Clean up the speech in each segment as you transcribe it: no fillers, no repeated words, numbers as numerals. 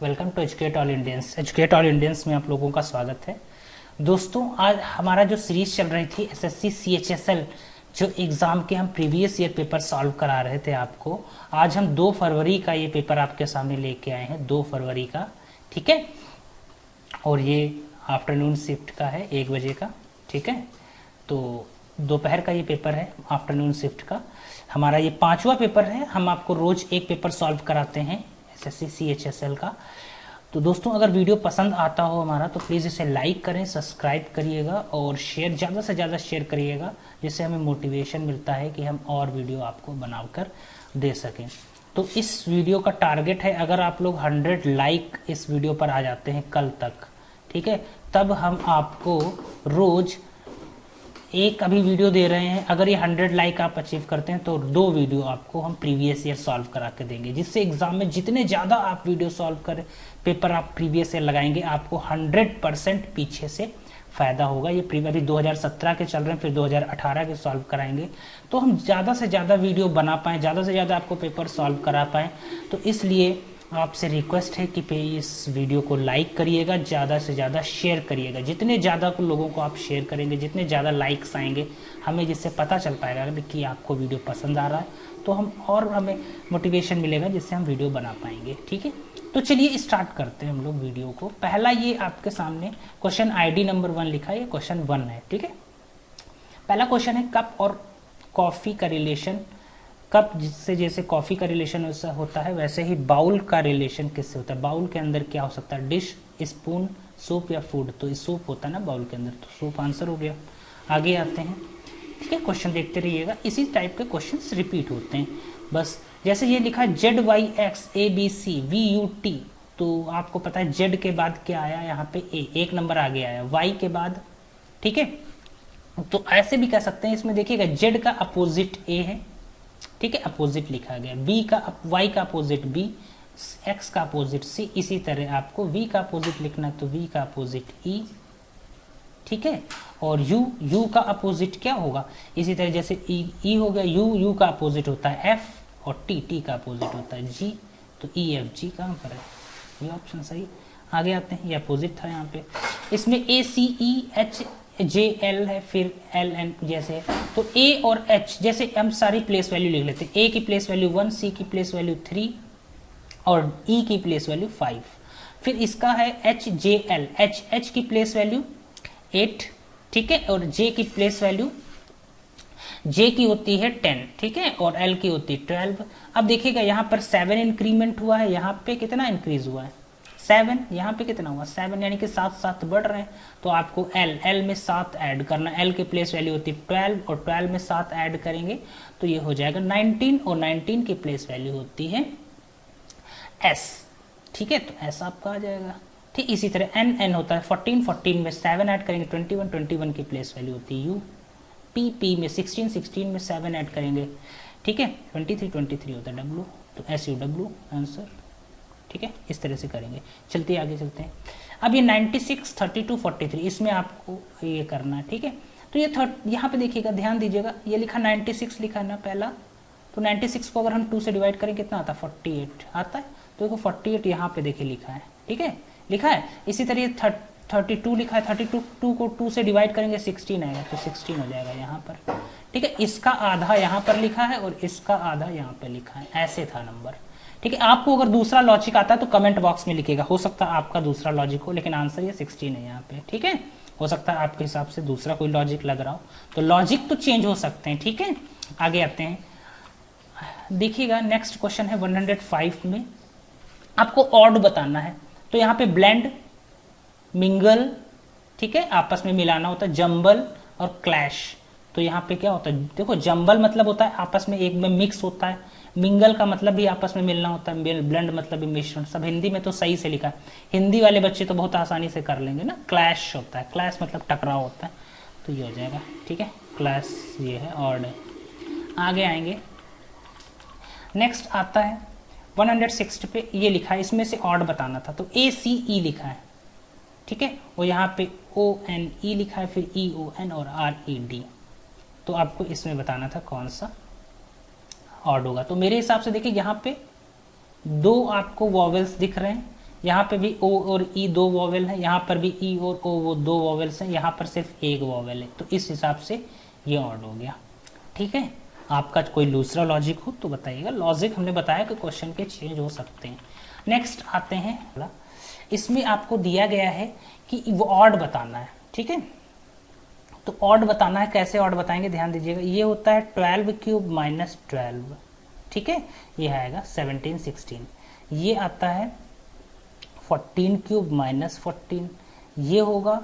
Welcome to educate all Indians. Educate all Indians में आप लोगों का स्वागत है। दोस्तों, आज हमारा जो सीरीज चल रही थी एसएससी सीएचएसएल, जो एग्ज़ाम के हम प्रीवियस ईयर पेपर सॉल्व करा रहे थे आपको, आज हम 2 फरवरी का ये पेपर आपके सामने लेके आए हैं। 2 फरवरी का, ठीक है। और ये आफ्टरनून शिफ्ट का है, 1 बजे का, ठीक है। तो दोपहर का ये पेपर है, आफ्टरनून शिफ्ट का। हमारा ये 5वां पेपर है। हम आपको रोज एक पेपर सॉल्व कराते हैं एसएससी सीएचएसएल का। तो दोस्तों, अगर वीडियो पसंद आता हो हमारा तो प्लीज़ इसे लाइक करें, सब्सक्राइब करिएगा और शेयर, ज़्यादा से ज़्यादा शेयर करिएगा, जिससे हमें मोटिवेशन मिलता है कि हम और वीडियो आपको बनाकर दे सकें। तो इस वीडियो का टारगेट है, अगर आप लोग 100 लाइक इस वीडियो पर आ जाते हैं कल तक, ठीक है, तब हम आपको रोज़ एक अभी वीडियो दे रहे हैं। अगर ये 100 लाइक आप अचीव करते हैं तो 2 वीडियो आपको हम प्रीवियस ईयर सॉल्व करा के देंगे, जिससे एग्जाम में जितने ज़्यादा आप वीडियो सॉल्व करें, पेपर आप प्रीवियस ईयर लगाएंगे, आपको 100% पीछे से फ़ायदा होगा। ये अभी 2017 के चल रहे हैं, फिर 2018 के सॉल्व कराएंगे, तो हम ज़्यादा से ज़्यादा वीडियो बना पाएँ, ज़्यादा से ज़्यादा आपको पेपर सॉल्व करा पाएँ। तो इसलिए आपसे रिक्वेस्ट है कि इस वीडियो को लाइक करिएगा, ज़्यादा से ज़्यादा शेयर करिएगा। जितने ज़्यादा लोगों को आप शेयर करेंगे, जितने ज़्यादा लाइक्स आएंगे, हमें जिससे पता चल पाएगा कि आपको वीडियो पसंद आ रहा है, तो हमें मोटिवेशन मिलेगा, जिससे हम वीडियो बना पाएंगे, ठीक है। तो चलिए स्टार्ट करते हैं हम लोग वीडियो को। पहला ये आपके सामने क्वेश्चन ID नंबर 1 लिखा है, ये क्वेश्चन 1 है, ठीक है। पहला क्वेश्चन है, कप और कॉफ़ी का रिलेशन। कप जिससे जैसे कॉफ़ी का रिलेशन वैसा होता है, वैसे ही बाउल का रिलेशन किससे होता है? बाउल के अंदर क्या हो सकता है? डिश, स्पून, सूप या फूड? तो सूप होता है ना बाउल के अंदर, तो सूप आंसर हो गया। आगे आते हैं, ठीक है। क्वेश्चन देखते रहिएगा, इसी टाइप के क्वेश्चन रिपीट होते हैं। बस जैसे ये लिखा है ZYX ABC VUT, तो आपको पता है जेड के बाद क्या आया यहाँ पे? ए, 1 नंबर आगे आया। वाई के बाद, ठीक है। तो ऐसे भी कह सकते हैं, इसमें देखिएगा जेड का अपोजिट ए है, ठीक है, अपोजिट लिखा गया। बी का, वाई का अपोजिट बी, एक्स का अपोजिट सी। इसी तरह आपको वी का अपोजिट लिखना है तो वी का अपोजिट ई, ठीक है। और यू का अपोजिट क्या होगा? इसी तरह जैसे ई हो गया, यू का अपोजिट होता है एफ, और टी का अपोजिट होता है जी। तो ई एफ जी कहाँ पर है? ये ऑप्शन सही। आगे आते हैं, ये अपोजिट था यहाँ पे। इसमें ACEH JL है, फिर LN जैसे। तो A और H जैसे हम सारी प्लेस वैल्यू लिख लेते हैं। A की प्लेस वैल्यू 1, C की प्लेस वैल्यू 3 और E की प्लेस वैल्यू 5। फिर इसका है HJL, H की प्लेस वैल्यू 8, ठीक है, और J की प्लेस वैल्यू, J की होती है 10, ठीक है, और L की होती है 12। अब देखिएगा यहाँ पर 7 इंक्रीमेंट हुआ है, यहाँ पे कितना इंक्रीज हुआ है? 7। यहाँ पे कितना हुआ? 7, यानी कि 7 बढ़ रहे हैं। तो आपको L में 7 ऐड करना। L की प्लेस वैल्यू होती है 12 और 12 में 7 ऐड करेंगे तो ये हो जाएगा 19, और 19 की प्लेस वैल्यू होती है S, ठीक है। तो S आपका आ जाएगा, ठीक। इसी तरह N होता है 14 में 7 ऐड करेंगे 21 की प्लेस वैल्यू होती है U। P में 16 में 7 ऐड करेंगे, ठीक है, 23 होता है W। तो SUW आंसर, ठीक है। इस तरह से करेंगे। चलते आगे चलते हैं। अब ये 96, 32, 43, इसमें आपको ये करना है, ठीक है। तो ये यहाँ पे देखिएगा, ध्यान दीजिएगा, ये लिखा 96 लिखा है ना पहला, तो 96 को अगर हम 2 से डिवाइड करें कितना आता है? 48 आता है। तो देखो 48 यहाँ पे देखिए लिखा है, ठीक है, लिखा है। इसी तरह 32 लिखा है, 32 को 2 से डिवाइड करेंगे 16 आएगा, तो 16 हो जाएगा यहाँ पर, ठीक है। इसका आधा यहाँ पर लिखा है और इसका आधा यहाँ पर लिखा है, ऐसे था नंबर, ठीक है। आपको अगर दूसरा लॉजिक आता है तो कमेंट बॉक्स में लिखिएगा, हो सकता है आपका दूसरा लॉजिक हो, लेकिन आंसर ये 16 है यहाँ पे, ठीक है। हो सकता है आपके हिसाब से दूसरा कोई लॉजिक लग रहा हो, तो लॉजिक तो चेंज हो सकते हैं, ठीक है। आगे आते हैं, देखिएगा नेक्स्ट क्वेश्चन है 105 में, आपको ऑड बताना है। तो यहाँ पे ब्लेंड, मिंगल, ठीक है, आपस में मिलाना होता है, जंबल और क्लैश। तो यहाँ पे क्या होता है? देखो, जंबल मतलब होता है आपस में एक में मिक्स होता है, मिंगल का मतलब भी आपस में मिलना होता है, ब्लेंड मतलब भी मिश्रण। सब हिंदी में तो सही से लिखा है, हिंदी वाले बच्चे तो बहुत आसानी से कर लेंगे ना। क्लैश होता है, क्लैश मतलब टकराव होता है, तो ये हो जाएगा, ठीक है, क्लैश ये है, ऑड है। आगे आएंगे, नेक्स्ट आता है 160 पे, ये लिखा है, इसमें से ऑड बताना था, तो ACE लिखा है, ठीक है, और यहाँ पे ONE लिखा है, फिर EON और RED। तो आपको इसमें बताना था कौन सा ऑड होगा। तो मेरे हिसाब से देखिए, यहाँ पे 2 आपको वॉवेल्स दिख रहे हैं, यहाँ पे भी ओ और ई दो वॉवेल है, यहाँ पर भी ई और ओ वो दो वॉवेल्स हैं, यहाँ पर सिर्फ एक वॉवेल है, तो इस हिसाब से ये ऑड हो गया। ठीक है, आपका कोई दूसरा लॉजिक हो तो बताइएगा। लॉजिक हमने बताया कि क्वेश्चन के चेंज हो सकते हैं। नेक्स्ट आते हैं, इसमें आपको दिया गया है कि वो ऑड बताना है। ठीक है, तो ऑड बताना है, कैसे ऑड बताएंगे ध्यान दीजिएगा। ये होता है 12 क्यूब माइनस 12, ठीक है, ये आएगा 17 16। ये आता है 14 क्यूब माइनस 14, ये होगा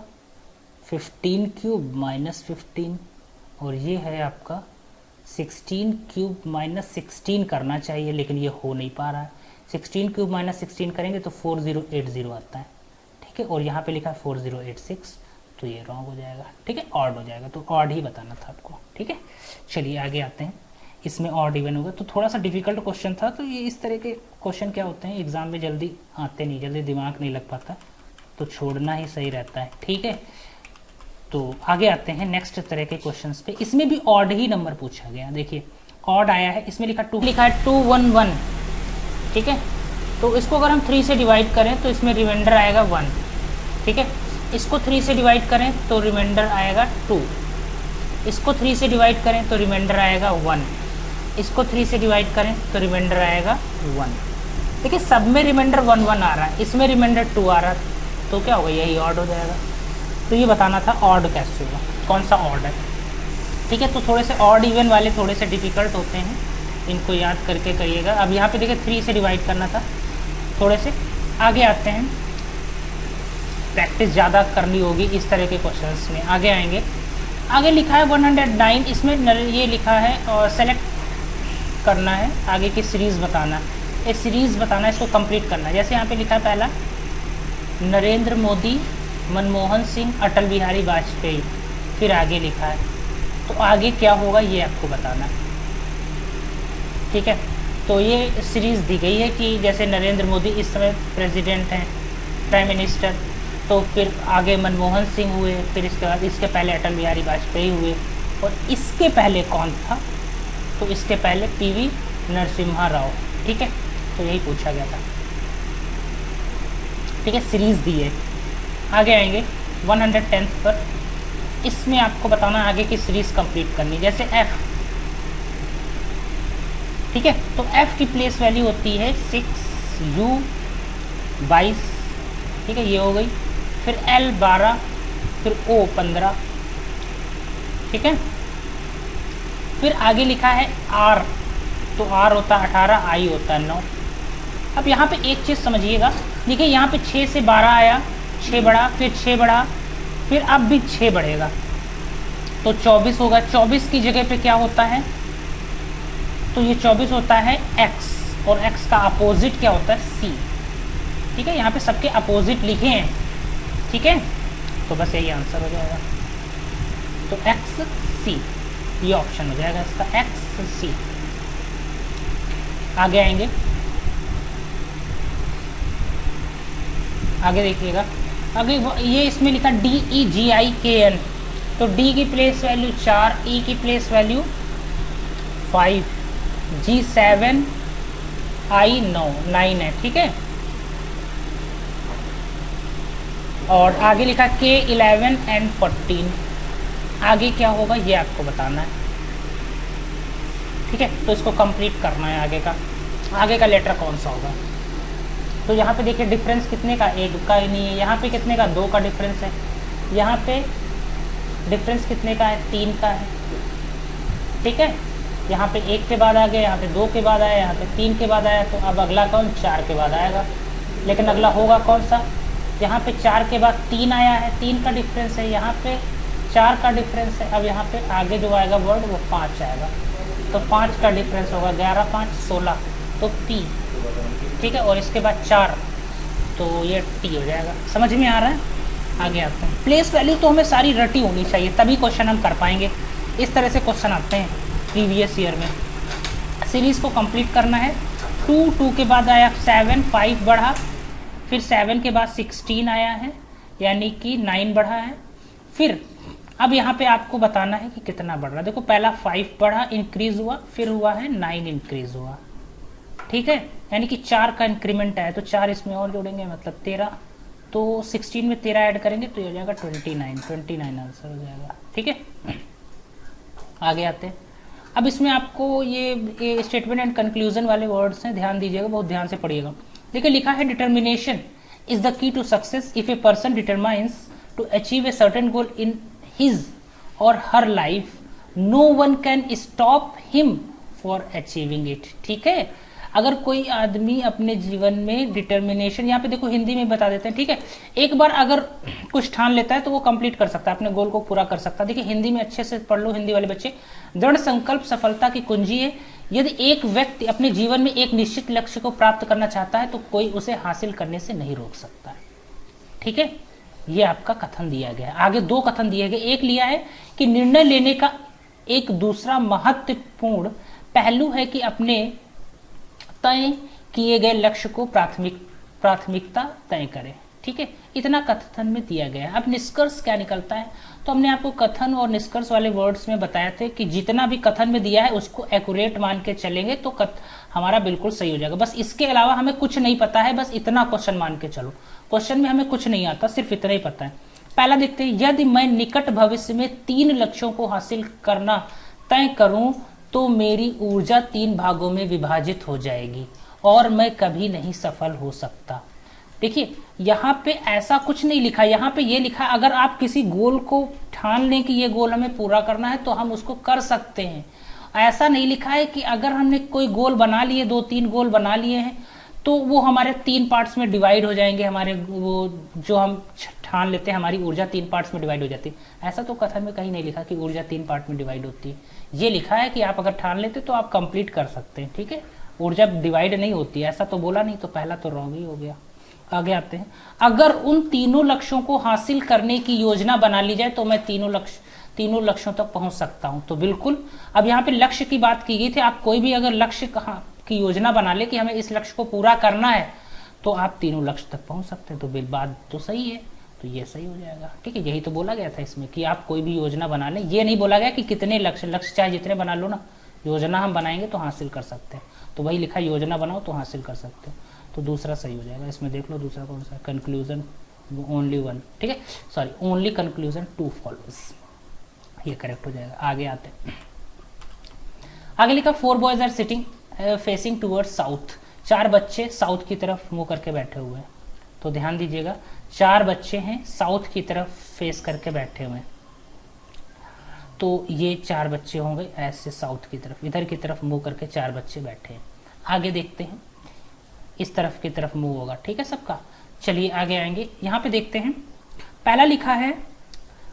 15 क्यूब माइनस 15, और ये है आपका 16 क्यूब माइनस 16 करना चाहिए, लेकिन ये हो नहीं पा रहा है। 16 क्यूब माइनस 16 करेंगे तो 4080 आता है। ठीक है, और यहाँ पे लिखा है 4086, तो ये रॉन्ग हो जाएगा। ठीक है, ऑड हो जाएगा, तो ऑड ही बताना था आपको। ठीक है, चलिए आगे आते हैं। इसमें ऑड इवन होगा, तो थोड़ा सा डिफिकल्ट क्वेश्चन था। तो ये इस तरह के क्वेश्चन क्या होते हैं, एग्जाम में जल्दी आते नहीं, जल्दी दिमाग नहीं लग पाता, तो छोड़ना ही सही रहता है। ठीक है, तो आगे आते हैं नेक्स्ट तरह के क्वेश्चंस पे। इसमें भी ऑड ही नंबर पूछा गया। देखिए ऑड आया है, इसमें लिखा 211। ठीक है, तो इसको अगर हम 3 से डिवाइड करें तो इसमें रिमाइंडर आएगा 1। ठीक है, इसको 3 से डिवाइड करें तो रिमाइंडर आएगा 2, इसको 3 से डिवाइड करें तो रिमाइंडर आएगा 1, इसको 3 से डिवाइड करें तो रिमाइंडर आएगा 1। देखिए सब में रिमाइंडर 1 1 आ रहा है, इसमें रिमाइंडर 2 आ रहा है, तो क्या होगा, यही ऑड हो जाएगा। तो ये बताना था ऑड कैसे होगा, कौन सा ऑड है। ठीक है, तो थोड़े से ऑड इवन वाले थोड़े से डिफिकल्ट होते हैं, इनको याद करके करिएगा। अब यहाँ पे देखिए 3 से डिवाइड करना था, थोड़े से आगे आते हैं, प्रैक्टिस ज़्यादा करनी होगी इस तरह के क्वेश्चंस में। आगे आएंगे, आगे लिखा है 109, इसमें ये लिखा है और सेलेक्ट करना है, आगे की सीरीज़ बताना है, एक सीरीज़ बताना है, इसको कंप्लीट करना है। जैसे यहाँ पे लिखा है पहला नरेंद्र मोदी, मनमोहन सिंह, अटल बिहारी वाजपेयी, फिर आगे लिखा है, तो आगे क्या होगा ये आपको बताना है। ठीक है, तो ये सीरीज़ दी गई है कि जैसे नरेंद्र मोदी इस समय प्रेसिडेंट हैं, प्राइम मिनिस्टर, तो फिर आगे मनमोहन सिंह हुए, फिर इसके बाद इसके पहले अटल बिहारी वाजपेयी हुए, और इसके पहले कौन था, तो इसके पहले पीवी नरसिम्हा राव। ठीक है, तो यही पूछा गया था। ठीक है, सीरीज़ दी है। आगे आएंगे 110 पर, इसमें आपको बताना आगे की सीरीज़ कंप्लीट करनी, जैसे f। ठीक है, तो f की प्लेस वैल्यू होती है 6u 22। ठीक है, ये हो गई, फिर l 12, फिर o 15। ठीक है, फिर आगे लिखा है r, तो r होता है 18, i होता है 9। अब यहाँ पे एक चीज़ समझिएगा, देखिए यहाँ पे 6 से 12 आया, 6 बढ़ा, फिर 6 बढ़ा, फिर अब भी 6 बढ़ेगा, तो 24 होगा। 24 की जगह पे क्या होता है, तो ये 24 होता है x, और x का अपोजिट क्या होता है, c। ठीक है, यहाँ पे सबके अपोजिट लिखे हैं। ठीक है, तो बस यही आंसर हो जाएगा, तो x c, ये ऑप्शन हो जाएगा इसका, x c। आगे आएंगे, आगे देखिएगा, आगे ये इसमें लिखा DEGIKN, तो D की प्लेस वैल्यू 4, E की प्लेस वैल्यू 5, G 7, I 9 है। ठीक है, और आगे लिखा K 11 and 14, आगे क्या होगा ये आपको बताना है। ठीक है, तो इसको कंप्लीट करना है। आगे का लेटर कौन सा होगा, तो यहाँ पे देखिए डिफरेंस कितने का, 1 का ही नहीं है, यहाँ पे कितने का, 2 का डिफरेंस है, यहाँ पे डिफरेंस कितने का है, 3 का है। ठीक है, यहाँ पे 1 के बाद आ गया, यहाँ पे 2 के बाद आया, यहाँ पे 3 के बाद आया, तो अब अगला कौन, 4 के बाद आएगा। लेकिन अगला होगा कौन सा, यहाँ पे 4 के बाद 3 आया है, 3 का डिफरेंस है, यहाँ पे 4 का डिफरेंस है। अब यहाँ पे आगे जो आएगा वर्ड वो 5 आएगा, तो 5 का डिफरेंस होगा, 11 5 16, तो P। ठीक है, और इसके बाद 4, तो ये T हो जाएगा। समझ में आ रहा है। आगे आते हैं, प्लेस वैल्यू तो हमें सारी रटी होनी चाहिए, तभी क्वेश्चन हम कर पाएंगे। इस तरह से क्वेश्चन आते हैं प्रीवियस ईयर में। सीरीज़ को कंप्लीट करना है, 2 के बाद आया 7, 5 बढ़ा, फिर 7 के बाद 16 आया है, यानी कि 9 बढ़ा है। फिर अब यहाँ पे आपको बताना है कि कितना बढ़ रहा है। देखो पहला 5 बढ़ा, इंक्रीज हुआ, फिर हुआ है 9 इंक्रीज हुआ। ठीक है, यानी कि 4 का इंक्रीमेंट है तो 4 इसमें और जोड़ेंगे मतलब 13, तो 16 में 13 ऐड करेंगे तो ये हो जाएगा 29 आंसर हो जाएगा। ठीक है, आगे आते हैं। अब इसमें आपको ये स्टेटमेंट एंड कंक्लूजन वाले वर्ड्स हैं, ध्यान दीजिएगा, बहुत ध्यान से पढ़िएगा। देखिए लिखा है determination is the key to success if a person determines to achieve a certain goal in his or her life no one can stop him for achieving it. ठीक है, अगर कोई आदमी अपने जीवन में डिटर्मिनेशन, यहाँ पे देखो हिंदी में बता देते हैं, ठीक है, एक बार अगर कुछ ठान लेता है तो वो कंप्लीट कर सकता है, अपने गोल को पूरा कर सकता है। देखिए हिंदी में अच्छे से पढ़ लो, हिंदी वाले बच्चे। दृढ़ संकल्प सफलता की कुंजी है। यदि एक व्यक्ति अपने जीवन में एक निश्चित लक्ष्य को प्राप्त करना चाहता है तो कोई उसे हासिल करने से नहीं रोक सकता। ठीक है, ये आपका कथन दिया गया है। आगे 2 कथन दिए गए, एक लिया है कि निर्णय लेने का एक दूसरा महत्वपूर्ण पहलू है कि अपने तय किए गए लक्ष्य को प्राथमिकता तय करें। ठीक है, इतना कथन में दिया गया है। अब निष्कर्ष क्या निकलता है, तो हमने आपको कथन और निष्कर्ष वाले वर्ड्स में बताया थे कि जितना भी कथन में दिया है उसको एक्यूरेट मान के चलेंगे तो हमारा बिल्कुल सही हो जाएगा। बस इसके अलावा हमें कुछ नहीं पता है, बस इतना क्वेश्चन मान के चलो। क्वेश्चन में हमें कुछ नहीं आता, सिर्फ इतना ही पता है। पहला देखते हैं, यदि मैं निकट भविष्य में 3 लक्ष्यों को हासिल करना तय करूं तो मेरी ऊर्जा 3 भागों में विभाजित हो जाएगी और मैं कभी नहीं सफल हो सकता। देखिए यहाँ पे ऐसा कुछ नहीं लिखा, यहाँ पे ये लिखा अगर आप किसी गोल को ठान लें कि ये गोल हमें पूरा करना है तो हम उसको कर सकते हैं। ऐसा नहीं लिखा है कि अगर हमने कोई गोल बना लिए, 2-3 गोल बना लिए हैं तो वो हमारे 3 पार्ट्स में डिवाइड हो जाएंगे। हमारे वो जो हम ठान लेते हैं हमारी ऊर्जा 3 पार्ट्स में डिवाइड हो जाती है। ऐसा तो कथन में कहीं नहीं लिखा कि ऊर्जा 3 पार्ट में डिवाइड होती है। ये लिखा है कि आप अगर ठान लेते तो आप कंप्लीट कर सकते हैं। ठीक है, ऊर्जा डिवाइड नहीं होती, ऐसा तो बोला नहीं, तो पहला तो रॉन्ग ही हो गया। आगे आते हैं, अगर उन 3 लक्ष्यों को हासिल करने की योजना बना ली जाए तो मैं तीनों लक्ष्यों तक पहुंच सकता हूं। तो बिल्कुल, अब यहाँ पे लक्ष्य की बात की गई थी, आप कोई भी अगर लक्ष्य की योजना बना ले कि हमें इस लक्ष्य को पूरा करना है तो आप 3 लक्ष्य तक पहुंच सकते हैं। तो बात तो सही है, तो ये सही हो जाएगा। ठीक है, यही तो बोला गया था इसमें कि आप कोई भी योजना बना लें। ये नहीं बोला गया कि कितने लक्ष्य चाहे जितने बना लो ना, योजना हम बनाएंगे तो हासिल कर सकते हैं। तो वही लिखा, योजना बनाओ तो हासिल कर सकते हो, तो दूसरा सही हो जाएगा। इसमें देख लो दूसरा कौन सा, कंक्लूजन ओनली 1, ठीक है, सॉरी ओनली कंक्लूजन 2 फॉलोज, ये करेक्ट हो जाएगा। आगे आते हैं, आगे लिखा 4 boys are sitting facing towards south. 4 बच्चे साउथ की तरफ मुंह करके बैठे हुए हैं। तो ध्यान दीजिएगा, 4 बच्चे हैं साउथ की तरफ फेस करके बैठे हुए हैं। तो ये 4 बच्चे होंगे ऐसे साउथ की तरफ, इधर की तरफ मुंह करके 4 बच्चे बैठे हैं। आगे देखते हैं, इस तरफ की तरफ मुंह होगा। ठीक है सबका, चलिए आगे आएंगे। यहाँ पे देखते हैं, पहला लिखा है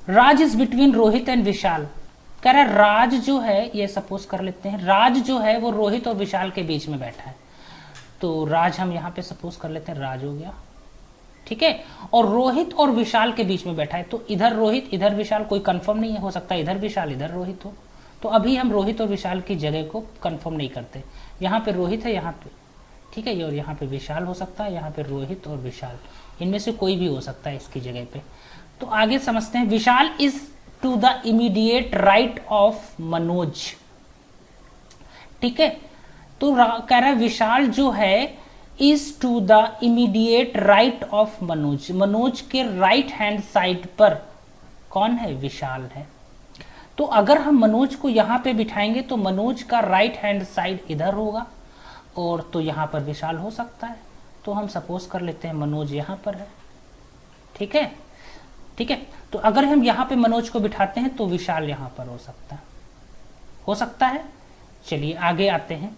राज इज बिटवीन रोहित एंड विशाल। कह रहा है राज जो है, ये सपोज कर लेते हैं, राज जो है वो रोहित और विशाल के बीच में बैठा है। तो राज हम यहाँ पे सपोज कर लेते हैं, राज हो गया। ठीक है, और रोहित और विशाल के बीच में बैठा है। तो इधर रोहित इधर विशाल, कोई कंफर्म नहीं है, हो सकता है इधर विशाल इधर रोहित हो। तो अभी हम रोहित और विशाल की जगह को कंफर्म नहीं करते। यहाँ पे रोहित है, यहाँ पे, ठीक है, और यहाँ पे विशाल हो सकता है, यहाँ पे रोहित और विशाल, इनमें से कोई भी हो सकता है इसकी जगह पे। तो आगे समझते हैं, Vishal is to the immediate right of Manoj. ठीक है, तो कह रहा है विशाल जो है is to the immediate right of Manoj. Manoj के राइट हैंड साइड पर कौन है, विशाल है। तो अगर हम मनोज को यहाँ पे बिठाएंगे तो मनोज का राइट हैंड साइड इधर होगा और तो यहाँ पर विशाल हो सकता है। तो हम सपोज कर लेते हैं मनोज यहाँ पर है। ठीक है, ठीक है, तो अगर हम यहाँ पे मनोज को बिठाते हैं तो विशाल यहाँ पर हो सकता है। चलिए आगे आते हैं,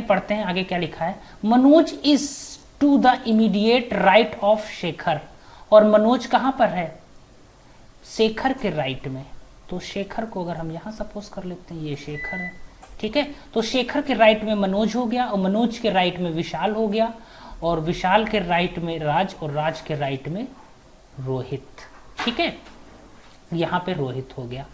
पढ़ते हैं आगे क्या लिखा है। Manoj is to the immediate right of Shekhar. और मनोज कहां पर है, शेखर के राइट में। तो शेखर को अगर हम यहां सपोज कर लेते हैं, ये शेखर है। ठीक है, तो शेखर के राइट में मनोज हो गया और मनोज के राइट में विशाल हो गया और विशाल के राइट में राज और राज के राइट में रोहित। ठीक है, यहां पे रोहित हो गया।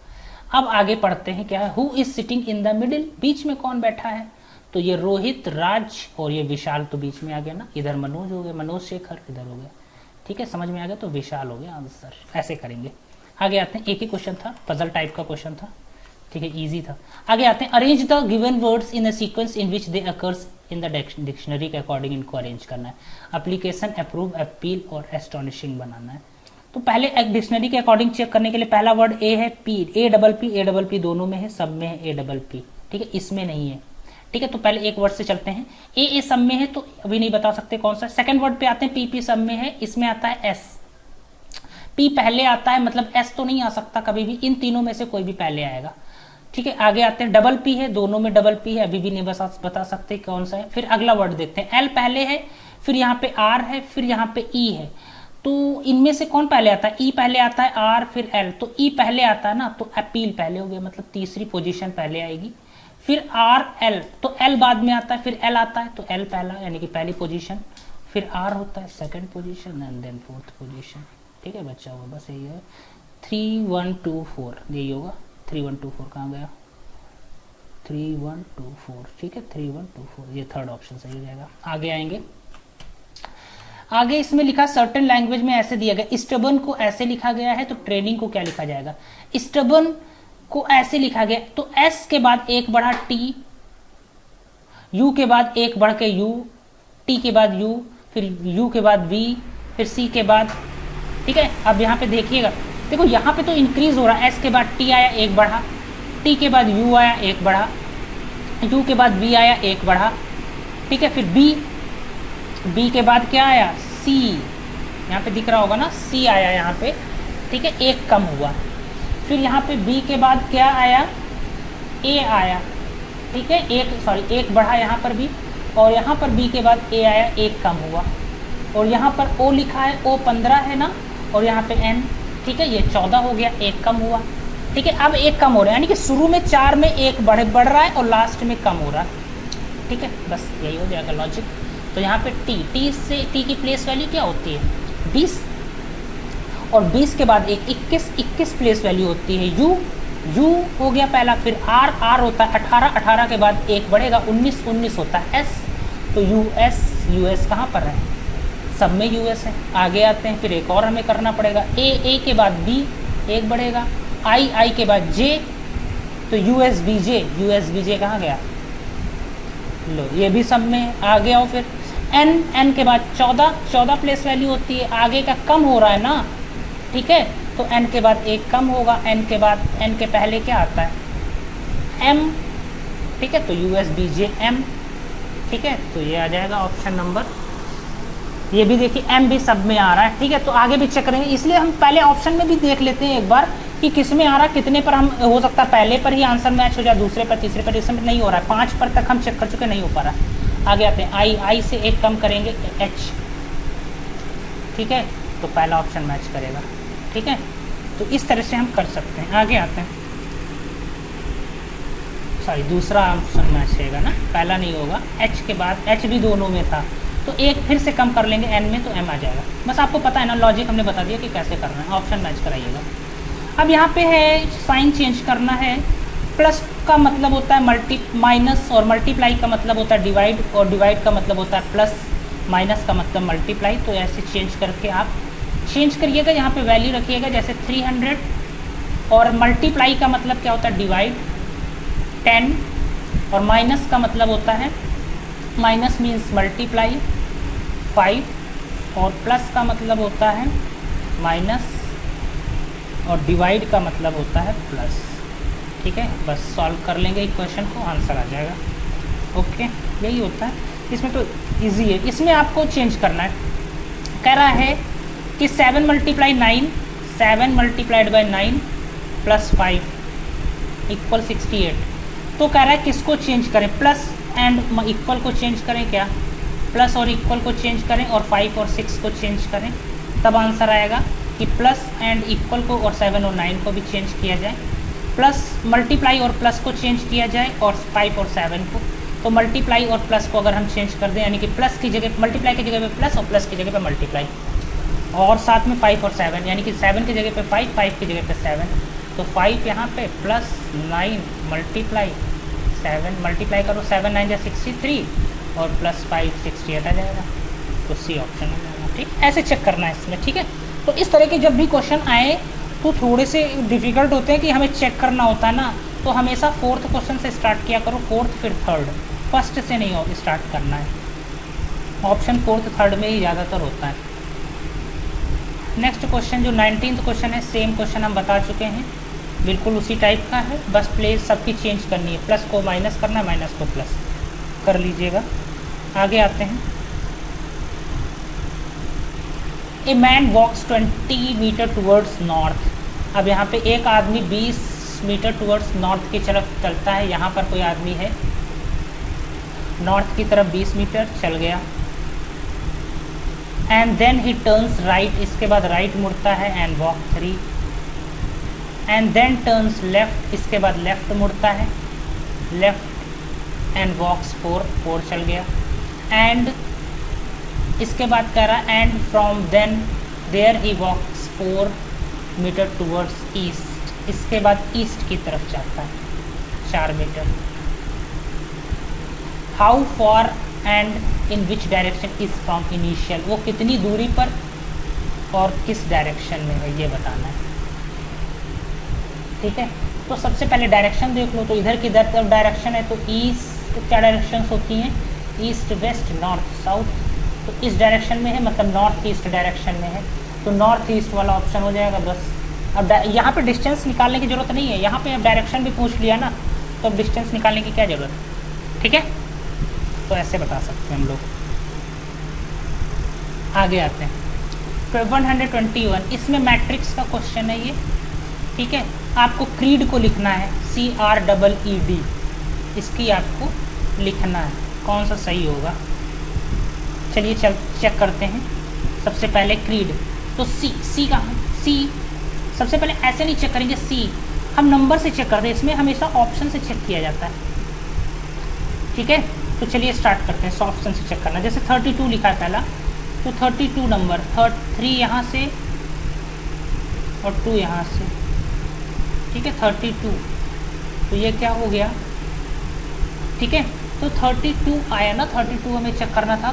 अब आगे पढ़ते हैं क्या है, who is sitting in the middle. बीच में कौन बैठा है, तो ये रोहित, राज और ये विशाल तो बीच में आ गया ना। इधर मनोज हो गया, मनोज शेखर इधर हो गया। ठीक है, समझ में आ गया, तो विशाल हो गया आंसर। ऐसे करेंगे। आगे आते हैं, एक ही क्वेश्चन था, पजल टाइप का क्वेश्चन था। ठीक है, इजी था। आगे आते हैं, arrange the given words in a sequence in which they occurs in the dictionary के अकॉर्डिंग इनको अरेंज करना है। एप्लीकेशन, अप्रूव, अपील और एस्टोनिशिंग बनाना है। तो पहले एक डिक्शनरी के अकॉर्डिंग चेक करने के लिए पहला वर्ड ए है, पी, ए डबल पी दोनों में है, सब में है ए डबल पी, ठीक है, इसमें नहीं है, ठीक है। तो पहले एक वर्ड से चलते हैं, ए सब में है तो अभी नहीं बता सकते कौन सा। सेकंड वर्ड पे आते हैं, पी सब में है, इसमें आता है एस, पी पहले आता है, मतलब एस तो नहीं आ सकता कभी भी, इन तीनों में से कोई भी पहले आएगा, ठीक है। आगे आते हैं, डबल पी है, दोनों में डबल पी है, अभी भी नहीं बता सकते कौन सा है। फिर अगला वर्ड देखते हैं, एल पहले है, फिर यहाँ पे आर है, फिर यहाँ पे ई है, तो इनमें से कौन पहले आता है, ई पहले आता है, आर फिर एल, तो ई पहले आता है ना, तो अपील पहले हो गया, मतलब तीसरी पोजीशन पहले आएगी। फिर आर एल, तो एल बाद में आता है, फिर एल आता है, तो एल पहला यानी कि पहली पोजीशन, फिर आर होता है second position and then fourth position, ठीक है। बच्चा हुआ बस यही है, 3 1 2 4 यही होगा। 3 1 2 4 कहाँ गया, 3 1 2 4, ठीक है, 3 1 2 4, ये थर्ड ऑप्शन सही हो जाएगा। आगे आएंगे, आगे इसमें लिखा सर्टेन लैंग्वेज में ऐसे दिया गया, स्टबर्न को ऐसे लिखा गया है, तो ट्रेनिंग को क्या लिखा जाएगा, स्टबर्न को ऐसे लिखा गया, तो एस के बाद एक बढ़ा टी, यू के बाद एक बढ़ के यू, टी के बाद यू, फिर यू के बाद वी, फिर सी के बाद, ठीक है। अब यहाँ पे देखिएगा, देखो यहाँ पे तो इंक्रीज हो रहा है, एस के बाद टी आया एक बढ़ा, टी के बाद यू आया एक बढ़ा, यू के बाद वी आया एक बढ़ा, ठीक है। फिर बी, बी के बाद क्या आया, सी, यहाँ पे दिख रहा होगा ना, सी आया यहाँ पे, ठीक है, एक कम हुआ। फिर यहाँ पे बी के बाद क्या आया, ए आया, ठीक है, एक बढ़ा यहाँ पर भी, और यहाँ पर बी के बाद ए आया, एक कम हुआ, और यहाँ पर ओ लिखा है, ओ 15 है ना, और यहाँ पे एन, ठीक है, ये 14 हो गया, एक कम हुआ, ठीक है। अब एक कम हो रहा है, यानी कि शुरू में 4 में एक बढ़ रहा है और लास्ट में कम हो रहा है, ठीक है, बस यही हो जाएगा लॉजिक। तो यहाँ पे टी से, टी की प्लेस वैल्यू क्या होती है 20, और 20 के बाद एक 21 प्लेस वैल्यू होती है यू हो गया पहला, फिर आर होता है 18 के बाद एक बढ़ेगा 19 होता है एस, तो यूएस कहाँ पर है, सब में यूएस है। आगे आते हैं, फिर एक और हमें करना पड़ेगा, ए के बाद बी एक बढ़ेगा, आई के बाद जे, तो यूएस बीजे कहाँ गया, लो ये भी सब में। आगे आओ, फिर एन के बाद 14 प्लेस वैल्यू होती है, आगे का कम हो रहा है ना, ठीक है, तो एन के बाद एक कम होगा, एन के बाद, एन के पहले क्या आता है एम, ठीक है, तो यूएसबीजे एम, ठीक है, तो ये आ जाएगा ऑप्शन नंबर। ये भी देखिए एम भी सब में आ रहा है, ठीक है, तो आगे भी चेक करेंगे, इसलिए हम पहले ऑप्शन में भी देख लेते हैं एक बार कि किस में आ रहा है, कितने पर हम, हो सकता है पहले पर ही आंसर मैच हो जाए, दूसरे पर, तीसरे पर, इसमें नहीं हो रहा है, 5 पर तक हम चेक कर चुके, नहीं हो पा रहा है। आगे आते हैं, आई से एक कम करेंगे एच, ठीक है, तो पहला ऑप्शन मैच करेगा, ठीक है, तो इस तरह से हम कर सकते हैं। आगे आते हैं, सॉरी दूसरा ऑप्शन मैच रहेगा ना, पहला नहीं होगा, एच के बाद, एच भी दोनों में था, तो एक फिर से कम कर लेंगे एन में, तो एम आ जाएगा। बस आपको पता है ना, लॉजिक हमने बता दिया कि कैसे करना है, ऑप्शन मैच कराइएगा। अब यहाँ पे है साइन चेंज करना है, प्लस का मतलब होता है माइनस, और मल्टीप्लाई का मतलब होता है डिवाइड, और डिवाइड का मतलब होता है प्लस, माइनस का मतलब मल्टीप्लाई, तो ऐसे चेंज करके आप चेंज करिएगा, यहाँ पे वैल्यू रखिएगा, जैसे 300, और मल्टीप्लाई का मतलब क्या होता है डिवाइड 10, और माइनस का मतलब होता है, माइनस मीन्स मल्टीप्लाई 5, और प्लस का मतलब होता है माइनस, और डिवाइड का मतलब होता है प्लस, ठीक है। बस सॉल्व कर लेंगे इक्वेशन को, आंसर आ जाएगा, ओके, यही होता है इसमें, तो इजी है। इसमें आपको चेंज करना है, कह रहा है कि 7 multiply 9, 7 multiplied by 9 plus 5 equal 68, तो कह रहा है किसको चेंज करें, प्लस एंड इक्वल को चेंज करें, क्या प्लस और इक्वल को चेंज करें, और 5 और 6 को चेंज करें, तब आंसर आएगा कि प्लस एंड इक्वल को और 7 और 9 को भी चेंज किया जाए, प्लस मल्टीप्लाई और प्लस को चेंज किया जाए, और 5 और 7 को, तो मल्टीप्लाई और प्लस को अगर हम चेंज कर दें, यानी कि प्लस की जगह मल्टीप्लाई की जगह पे प्लस, और प्लस की जगह पे मल्टीप्लाई, और साथ में 5 और 7, यानी कि 7 की जगह पे 5, 5 की जगह पे 7, तो 5 यहाँ पे प्लस 9 मल्टीप्लाई 7, मल्टीप्लाई करो 7 9 63, और प्लस 5 68 आ जाएगा, तो सी ऑप्शन आ जाएगा, ठीक, ऐसे चेक करना है इसमें, ठीक है। तो इस तरह के जब भी क्वेश्चन आए तो थोड़े से डिफ़िकल्ट होते हैं कि हमें चेक करना होता है ना तो हमेशा फोर्थ क्वेश्चन से स्टार्ट किया करो, फोर्थ फिर थर्ड, फर्स्ट से नहीं स्टार्ट करना है। ऑप्शन फोर्थ थर्ड में ही ज़्यादातर होता है। नेक्स्ट क्वेश्चन जो 19th क्वेश्चन है, सेम क्वेश्चन हम बता चुके हैं, बिल्कुल उसी टाइप का है, बस प्लेस सबकी चेंज करनी है, प्लस को माइनस करना है, माइनस को प्लस कर लीजिएगा। आगे आते हैं। A man walks 20 metre towards north. अब यहाँ पे एक आदमी 20 मीटर टूवर्ड्स नॉर्थ की तरफ चलता है। यहाँ पर कोई आदमी है, नॉर्थ की तरफ 20 मीटर चल गया। And then he turns right, इसके बाद राइट मुड़ता है, and walk 3। And then turns left, इसके बाद लेफ्ट मुड़ता है, लेफ्ट, एंड वॉक्स 4 चल गया। एंड इसके बाद कह रहा है and from then there he walks 4 metre towards east, इसके बाद ईस्ट की तरफ जाता है 4 metre. How far and in which direction is from initial, वो कितनी दूरी पर और किस डायरेक्शन में है ये बताना है। ठीक है, तो सबसे पहले डायरेक्शन देख लो, तो इधर की तरफ डायरेक्शन है, तो ईस्ट क्या डायरेक्शंस होती हैं, ईस्ट वेस्ट नॉर्थ साउथ, तो इस डायरेक्शन में है, मतलब नॉर्थ ईस्ट डायरेक्शन में है, तो नॉर्थ ईस्ट वाला ऑप्शन हो जाएगा बस। अब यहाँ पे डिस्टेंस निकालने की ज़रूरत नहीं है, यहाँ पे अब डायरेक्शन भी पूछ लिया ना, तो अब डिस्टेंस निकालने की क्या ज़रूरत है। ठीक है, तो ऐसे बता सकते हैं हम लोग। आगे आते हैं 121, इसमें मैट्रिक्स का क्वेश्चन है ये। ठीक है, आपको क्रीड को लिखना है, CREED, इसकी आपको लिखना है, कौन सा सही होगा। चलिए चेक करते हैं। सबसे पहले क्रीड, तो सी कहाँ, सी सबसे पहले ऐसे नहीं चेक करेंगे, सी हम नंबर से चेक करते हैं, इसमें हमेशा ऑप्शन से चेक किया जाता है। ठीक है, तो चलिए स्टार्ट करते हैं, ऑप्शन से चेक करना। जैसे 32 लिखा है पहला, तो 32 नंबर, 3 यहाँ से और 2 यहाँ से। ठीक है, 32, तो ये क्या हो गया। ठीक है, तो 32 आया ना, 32 हमें चेक करना था,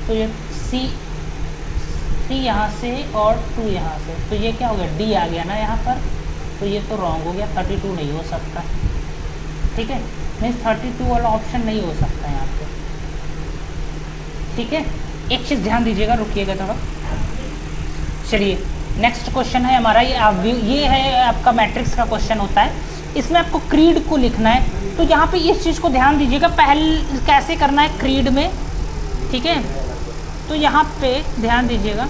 तो ये C3 यहाँ से और 2 यहाँ से, तो ये क्या हो गया, D आ गया ना यहाँ पर, तो ये तो रॉन्ग हो गया, 32 नहीं हो सकता। ठीक है, मीन्स 32 वाला ऑप्शन नहीं हो सकता यहाँ पे। ठीक है, एक चीज़ ध्यान दीजिएगा, रुकिएगा थोड़ा। चलिए नेक्स्ट क्वेश्चन है हमारा, ये है आपका मैट्रिक्स का क्वेश्चन होता है, इसमें आपको क्रीड को लिखना है। तो यहाँ पे इस चीज़ को ध्यान दीजिएगा, पहले कैसे करना है क्रीड में। ठीक है, तो यहाँ पे ध्यान दीजिएगा,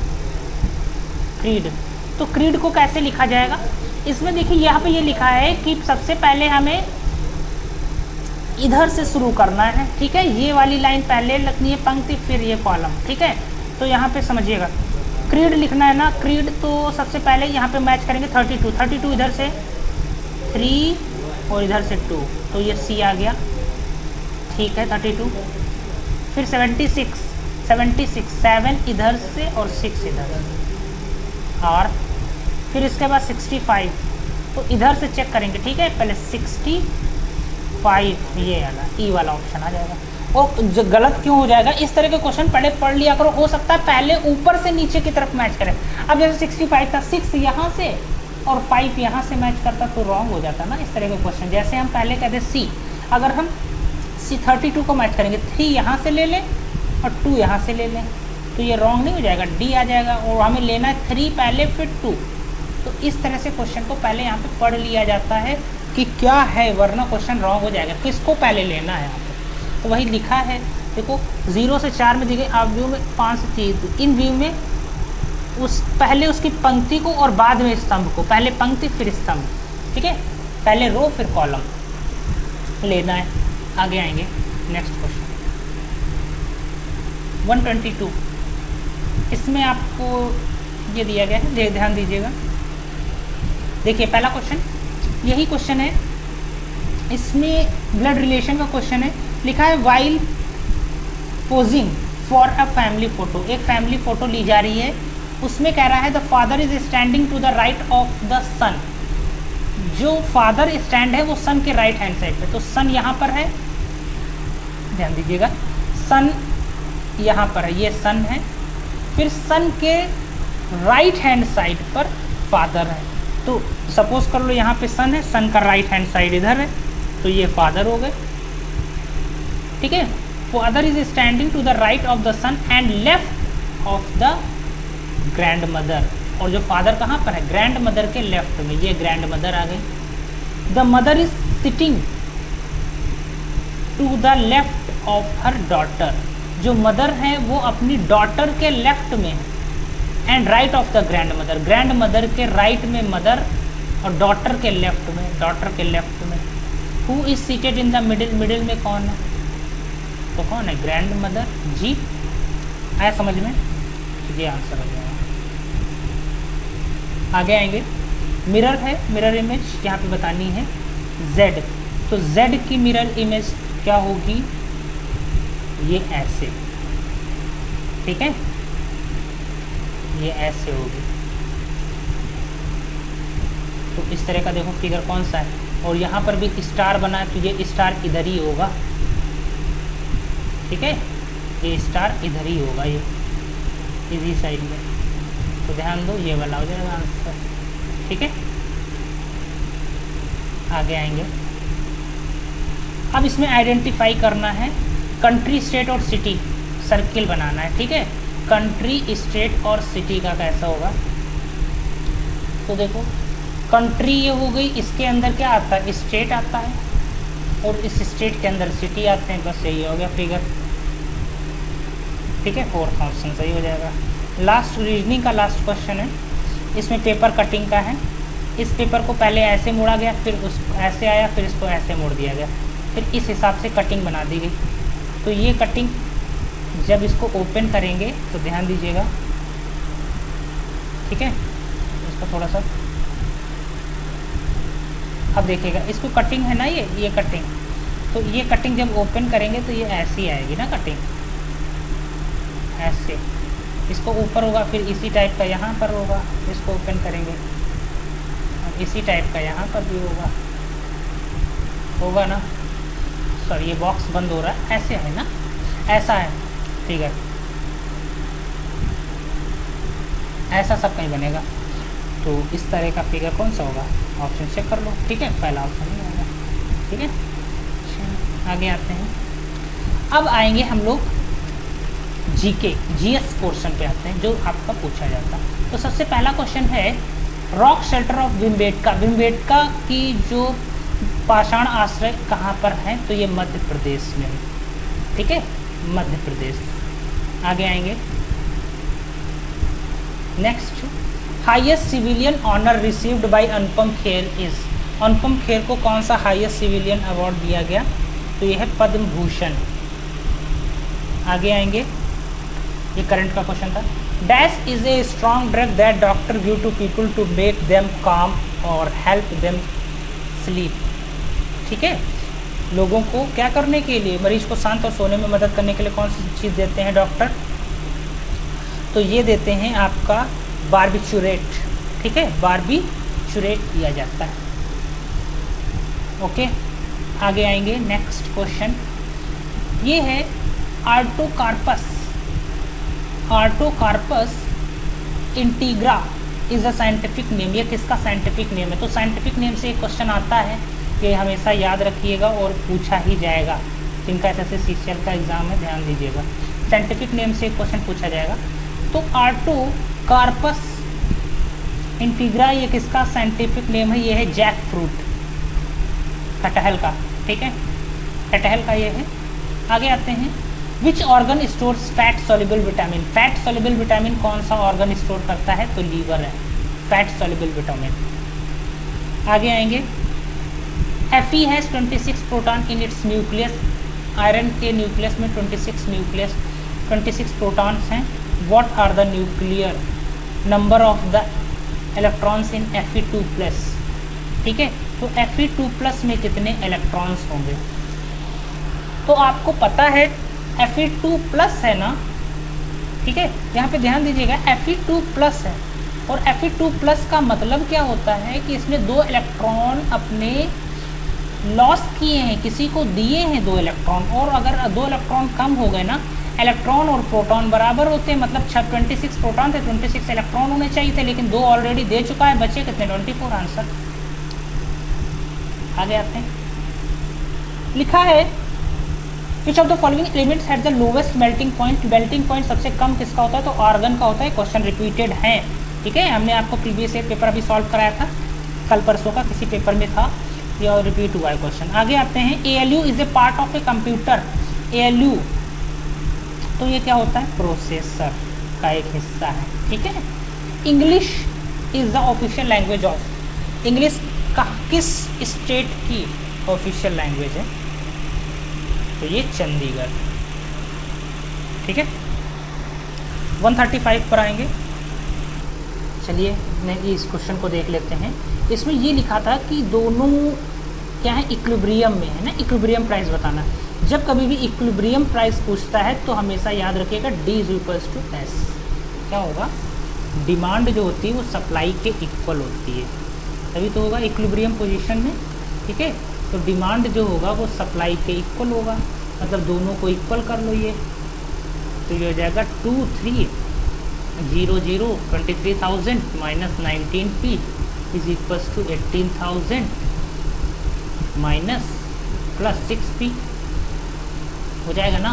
क्रीड, तो क्रीड को कैसे लिखा जाएगा। इसमें देखिए यहाँ पे ये लिखा है कि सबसे पहले हमें इधर से शुरू करना है। ठीक है, ये वाली लाइन पहले लिखनी है पंक्ति, फिर ये कॉलम। ठीक है, तो यहाँ पे समझिएगा, क्रीड लिखना है ना, क्रीड तो सबसे पहले यहाँ पे मैच करेंगे 32 इधर से 3 और इधर से 2, तो ये C आ गया। ठीक है, 32, फिर 76 7 इधर से और 6 इधर से, और फिर इसके बाद 65, तो इधर से चेक करेंगे। ठीक है, पहले 65, ये वाला ई वाला ऑप्शन आ जाएगा। और जो गलत क्यों हो जाएगा, इस तरह के क्वेश्चन पहले पढ़ लिया करो, हो सकता है पहले ऊपर से नीचे की तरफ मैच करें। अब जैसे 65 था, 6 यहाँ से और 5 यहाँ से मैच करता तो रॉन्ग हो जाता ना इस तरह के क्वेश्चन। जैसे हम पहले कहते C, अगर हम C32 को मैच करेंगे, 3 यहाँ से ले लें और 2 यहाँ से ले लें, तो ये रॉन्ग नहीं हो जाएगा, D आ जाएगा। और हमें लेना है 3 पहले फिर 2, तो इस तरह से क्वेश्चन को पहले यहाँ पे पढ़ लिया जाता है कि क्या है, वरना क्वेश्चन रॉन्ग हो जाएगा। किसको पहले लेना है यहाँ पे, तो वही लिखा है। देखो 0 से 4 में दी गई, आप व्यू में 5 से 3, इन व्यू में उस पहले उसकी पंक्ति को और बाद में स्तंभ को, पहले पंक्ति फिर स्तंभ। ठीक है, पहले रो फिर कॉलम लेना है। आगे आएंगे नेक्स्ट क्वेश्चन 122, इसमें आपको ये दिया गया है, ध्यान दीजिएगा। देखिए पहला क्वेश्चन यही क्वेश्चन है, इसमें ब्लड रिलेशन का क्वेश्चन है। लिखा है while posing for a family photo, एक फैमिली फोटो ली जा रही है, उसमें कह रहा है the father is standing to the right of the son. जो फादर स्टैंड है वो सन के राइट हैंड साइड पे, तो सन यहाँ पर है, ध्यान दीजिएगा, सन यहाँ पर है, ये सन है, फिर सन के राइट हैंड साइड पर फादर है। तो सपोज कर लो यहाँ पे सन है, सन का राइट हैंड साइड इधर है, तो ये फादर हो गए, ठीक है। Father is standing to the right of the son and left of the grandmother, और जो फादर कहाँ पर है, ग्रैंड मदर के लेफ्ट में, ये ग्रैंड मदर आ गई। The mother is sitting to the left of her daughter, जो मदर है वो अपनी डॉटर के लेफ्ट में है, and right of the grandmother, grandmother के राइट में मदर और डॉटर के लेफ्ट में, डॉटर के लेफ्ट में। Who is seated in the middle, middle में कौन है, तो कौन है, ग्रैंड मदर। जी आया समझ में, ये आंसर हो जाएगा। आगे आएंगे, मिरर है, मिरर इमेज यहाँ पे बतानी है Z, तो Z की मिरर इमेज क्या होगी, ये ऐसे, ठीक है, ये ऐसे होगी। तो इस तरह का देखो फिगर कौन सा है, और यहाँ पर भी स्टार बना है, तो ये स्टार इधर ही होगा, ठीक है, ये स्टार इधर ही होगा, ये इसी साइड में, तो ध्यान दो ये वाला हो जाएगा आंसर, ठीक है। आगे आएंगे, अब इसमें आइडेंटिफाई करना है कंट्री, स्टेट और सिटी, सर्किल बनाना है, ठीक है। कंट्री, स्टेट और सिटी का कैसा होगा, तो देखो कंट्री ये हो गई, इसके अंदर क्या आता है, स्टेट आता है, और इस स्टेट के अंदर सिटी आते हैं, बस यही हो गया फिगर, ठीक है। फोर्थ ऑप्शन सही हो जाएगा। लास्ट रीजनिंग का लास्ट क्वेश्चन है, इसमें पेपर कटिंग का है। इस पेपर को पहले ऐसे मोड़ा गया, फिर उसको ऐसे आया, फिर इसको ऐसे मोड़ दिया गया, फिर इस हिसाब से कटिंग बना दी गई। तो ये कटिंग जब इसको ओपन करेंगे तो ध्यान दीजिएगा, ठीक है, इसको थोड़ा सा अब देखिएगा, इसको कटिंग है ना, ये कटिंग, तो ये कटिंग जब ओपन करेंगे तो ये ऐसी आएगी ना कटिंग, ऐसे, इसको ऊपर होगा, फिर इसी टाइप का यहाँ पर होगा, इसको ओपन करेंगे, और इसी टाइप का यहाँ पर भी होगा ना, सॉरी ये बॉक्स बंद हो रहा है, ऐसे है ना, ऐसा है फिगर, ऐसा सब कहीं बनेगा। तो इस तरह का फिगर कौन सा होगा, ऑप्शन चेक कर लो, ठीक है, पहला ऑप्शन नहीं होगा, ठीक है। आगे आते हैं, अब आएंगे हम लोग जीके, जीएस पोर्शन पे आते हैं, जो आपका पूछा जाता है। तो सबसे पहला क्वेश्चन है, rock shelter of Bhimbetka, Bhimbetka की जो पाषाण आश्रय कहाँ पर है, तो ये मध्य प्रदेश में है, ठीक है, मध्य प्रदेश। आगे आएंगे, next, highest civilian honour received by Anupam Kher is, Anupam Kher को कौन सा हाईएस्ट सिविलियन अवार्ड दिया गया, तो ये है पद्म भूषण। आगे आएंगे, ये करंट का क्वेश्चन था, dash is a strong drug that doctor give to people to make them calm और हेल्प देम स्लीप, ठीक है, लोगों को क्या करने के लिए, मरीज को शांत और सोने में मदद करने के लिए कौन सी चीज़ देते हैं डॉक्टर, तो ये देते हैं आपका बारबिचुरेट, ठीक है, बारबिचुरेट दिया जाता है। ओके, आगे आएंगे, नेक्स्ट क्वेश्चन, ये है Artocarpus, Artocarpus integra is a scientific name, ये किसका साइंटिफिक नेम है, तो साइंटिफिक नेम से एक क्वेश्चन आता है, ये हमेशा याद रखिएगा और पूछा ही जाएगा, जिनका ऐसे सीसीएल का एग्जाम है ध्यान दीजिएगा, साइंटिफिक नेम से एक क्वेश्चन पूछा जाएगा। तो आर्टोकार्पस इंटीग्रा ये किसका साइंटिफिक नेम है, ये है जैक फ्रूट, कटहल का, ठीक है, कटहल का ये है। आगे आते हैं, which organ stores fat soluble vitamin, fat soluble vitamin कौन सा ऑर्गन स्टोर करता है, तो लीवर है, फैट सॉल्युबल विटामिन। आगे आएंगे, Fe has 26 proton in its nucleus, iron के न्यूक्लियस में 26 प्रोटॉन्स हैं। What are the nuclear number of the electrons in Fe2+, ठीक है, तो Fe2+ में कितने इलेक्ट्रॉन्स होंगे, तो आपको पता है Fe2+ है ना, ठीक है, यहाँ पे ध्यान दीजिएगा Fe2+ है, और Fe2+ का मतलब क्या होता है कि इसमें 2 इलेक्ट्रॉन अपने लॉस किए हैं, किसी को दिए हैं 2 इलेक्ट्रॉन, और अगर 2 इलेक्ट्रॉन कम हो गए ना इलेक्ट्रॉन और प्रोटॉन बराबर होते हैं, मतलब 26 प्रोटॉन थे, 26 इलेक्ट्रॉन होने चाहिए थे, लेकिन 2 ऑलरेडी दे चुका है, बचे कितने 24 आंसर। आगे आते हैं, लिखा है which of the following elements had the lowest melting point. Melting point सबसे कम किसका होता है, तो आर्गन का होता है। क्वेश्चन रिपीटेड है, ठीक है, हमने आपको प्रीवियस ईयर पेपर अभी सॉल्व कराया था, कल परसों का किसी पेपर में था, ये रिपीट हुआ है क्वेश्चन। आगे आते हैं, ALU is a part of a computer. ALU तो ये क्या होता है, प्रोसेसर का एक हिस्सा है, ठीक है। English is the official language of, English का किस स्टेट की ऑफिशियल लैंग्वेज है, तो ये चंडीगढ़, ठीक है। 135 पर आएंगे, चलिए इस क्वेश्चन को देख लेते हैं। इसमें ये लिखा था कि दोनों क्या है, इक्विलिब्रियम में है ना, इक्विलिब्रियम प्राइस बताना है। जब कभी भी इक्विलिब्रियम प्राइस पूछता है तो हमेशा याद रखिएगा D is equals to S। क्या होगा, डिमांड जो होती है वो सप्लाई के इक्वल होती है, तभी तो होगा इक्विलिब्रियम पोजीशन में, ठीक है। तो डिमांड जो होगा वो सप्लाई के इक्वल होगा, मतलब दोनों को इक्वल कर लो ये, तो ये हो जाएगा 2300 23,000 minus 19p is equals to 18,000 minus plus 6p हो जाएगा ना।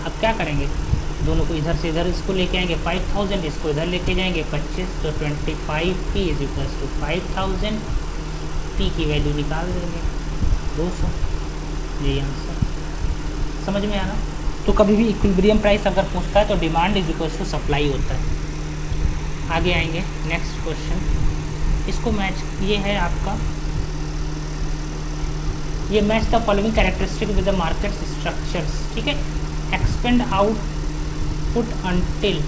अब क्या करेंगे, दोनों को इधर से इधर इसको लेके आएंगे 5000, इसको इधर लेके जाएंगे 25, तो 25p is equals to 5000, p की वैल्यू निकाल देंगे 200, यही आंसर। समझ में आ रहा, तो कभी भी इक्विलिब्रियम प्राइस अगर पूछता है तो demand is equals to supply होता है। आगे आएंगे, नेक्स्ट क्वेश्चन, इसको मैच, ये है आपका, ये match the following characteristic with the market structures, ठीक है। Expand output until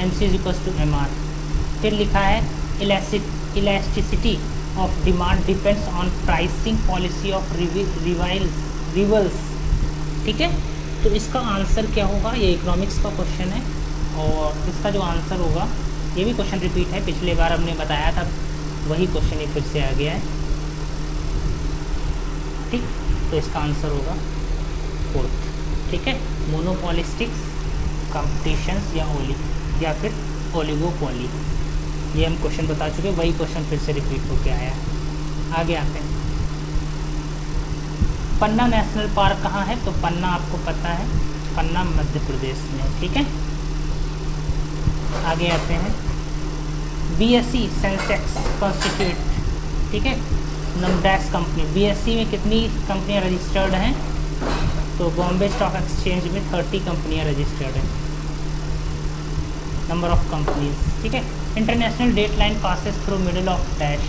MC is equals to MR। फिर लिखा है elasticity of demand depends on pricing policy of rivals, ठीक है। तो इसका आंसर क्या होगा, ये इकोनॉमिक्स का क्वेश्चन है, और इसका जो आंसर होगा, ये भी क्वेश्चन रिपीट है, पिछले बार हमने बताया था वही क्वेश्चन ही फिर से आ गया है, ठीक। तो इसका आंसर होगा 4th, ठीक है। मोनोपोलिस्टिक्स कंपटीशंस या फिर ओलिगोपोली, ये हम क्वेश्चन बता चुके, वही क्वेश्चन फिर से रिपीट होके आया है। आगे आते हैं, पन्ना नेशनल पार्क कहाँ है, तो पन्ना आपको पता है, पन्ना मध्य प्रदेश में, ठीक है। आगे आते हैं, BSE सेंसेक्स कॉन्स्टिट्यूट, ठीक है, नमडैक्स कंपनी, BSE में कितनी कंपनियां रजिस्टर्ड हैं, तो बॉम्बे स्टॉक एक्सचेंज में 30 कंपनियां रजिस्टर्ड हैं, नंबर ऑफ कंपनीज, ठीक है। International date line passes through middle of dash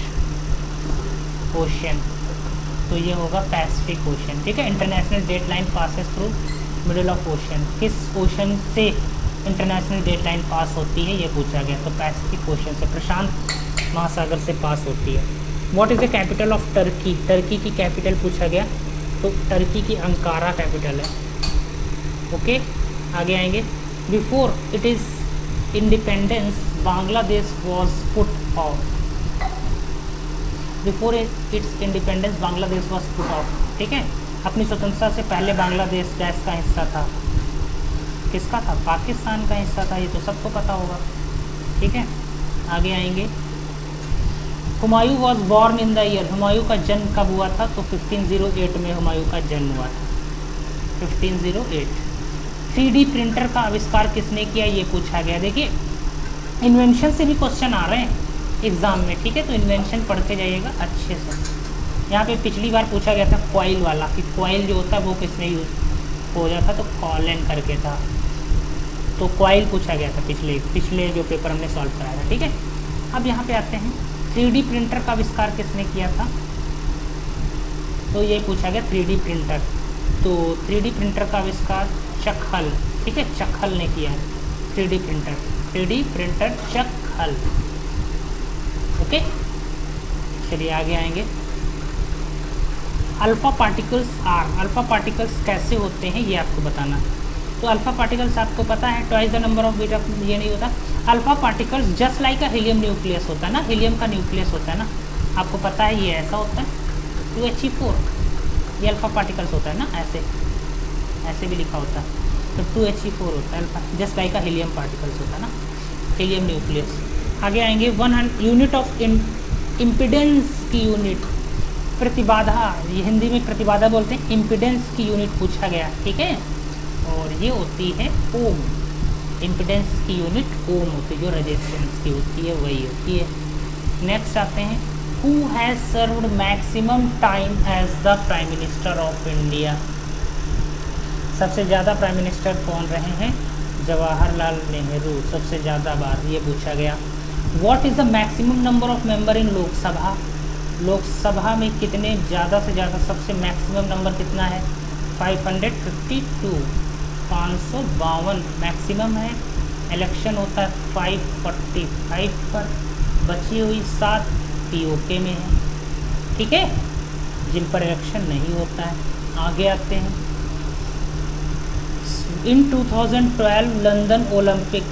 ocean, तो ये होगा पैसिफिक ओशन, ठीक है। International date line passes through middle of ocean, किस ओशन से इंटरनेशनल डेट लाइन पास होती है, ये पूछा गया, तो पैसिफिक ओशन से, प्रशांत महासागर से पास होती है। What is the capital of Turkey, Turkey की कैपिटल पूछा गया, तो टर्की की अंकारा कैपिटल है, ओके। आगे आएंगे, before it is independence Bangladesh was put off, before it's independence Bangladesh was put off, ठीक है। अपनी स्वतंत्रता से पहले बांग्लादेश देश का हिस्सा था, किसका था, पाकिस्तान का हिस्सा था, ये तो सबको पता होगा, ठीक है। आगे आएंगे, Humayun was born in the year, Humayun का जन्म कब हुआ था, तो 1508 में हुमायूं का जन्म हुआ था, 1508। 3D प्रिंटर का आविष्कार किसने किया, ये पूछा गया। देखिए इन्वेंशन से भी क्वेश्चन आ रहे हैं एग्जाम में, ठीक है, तो इन्वेंशन पढ़ के जाइएगा अच्छे से। यहाँ पे पिछली बार पूछा गया था कॉइल वाला, कि कॉइल जो होता है वो किसने यूज हो जाता, तो कॉलन करके था, तो कॉइल पूछा गया था पिछले जो पेपर हमने सॉल्व कराया था, ठीक है। अब यहाँ पे आते हैं, 3D प्रिंटर का आविष्कार किसने किया था, तो ये पूछा गया 3D प्रिंटर, तो 3D प्रिंटर का आविष्कार चकहल, ठीक है, चकहल ने किया है 3D प्रिंटर चकहल, ओके। चलिए आगे आएंगे, अल्फ़ा पार्टिकल्स कैसे होते हैं ये आपको बताना। तो अल्फ़ा पार्टिकल्स आपको पता है twice the number of beta, ये नहीं होता। अल्फ़ा पार्टिकल्स जस्ट लाइक अ हीलियम न्यूक्लियस होता है ना, हीलियम का न्यूक्लियस होता है ना, आपको पता है ये ऐसा होता है 2He4, ये अल्फ़ा पार्टिकल्स होता है ना, ऐसे भी लिखा होता है। तो 2He4 होता है अल्फा, जस्ट लाइक का हीलियम पार्टिकल्स होता है ना, हीलियम न्यूक्लियस। आगे आएंगे 100 यूनिट ऑफ इम्पिडेंस की यूनिट, प्रतिबाधा, ये हिंदी में प्रतिबाधा बोलते हैं, इम्पिडेंस की यूनिट पूछा गया, ठीक है, और ये होती है ओम। इम्पिडेंस की यूनिट ओम होती है, जो रेजिस्टेंस की होती है वही होती है। नेक्स्ट आते हैं, who has served maximum time as the prime minister of India. सबसे ज़्यादा प्राइम मिनिस्टर कौन रहे हैं? जवाहरलाल नेहरू, सबसे ज़्यादा बार ये पूछा गया। What is the maximum number of member in Lok Sabha. Lok Sabha में कितने ज़्यादा से ज़्यादा सबसे मैक्सिमम नंबर कितना है? 552, 552 मैक्सिमम है। इलेक्शन होता है 545 पर, बची हुई 7 पीओके में है, ठीक है, जिन पर इलेक्शन नहीं होता है। आगे आते हैं, इन 2012 London Olympic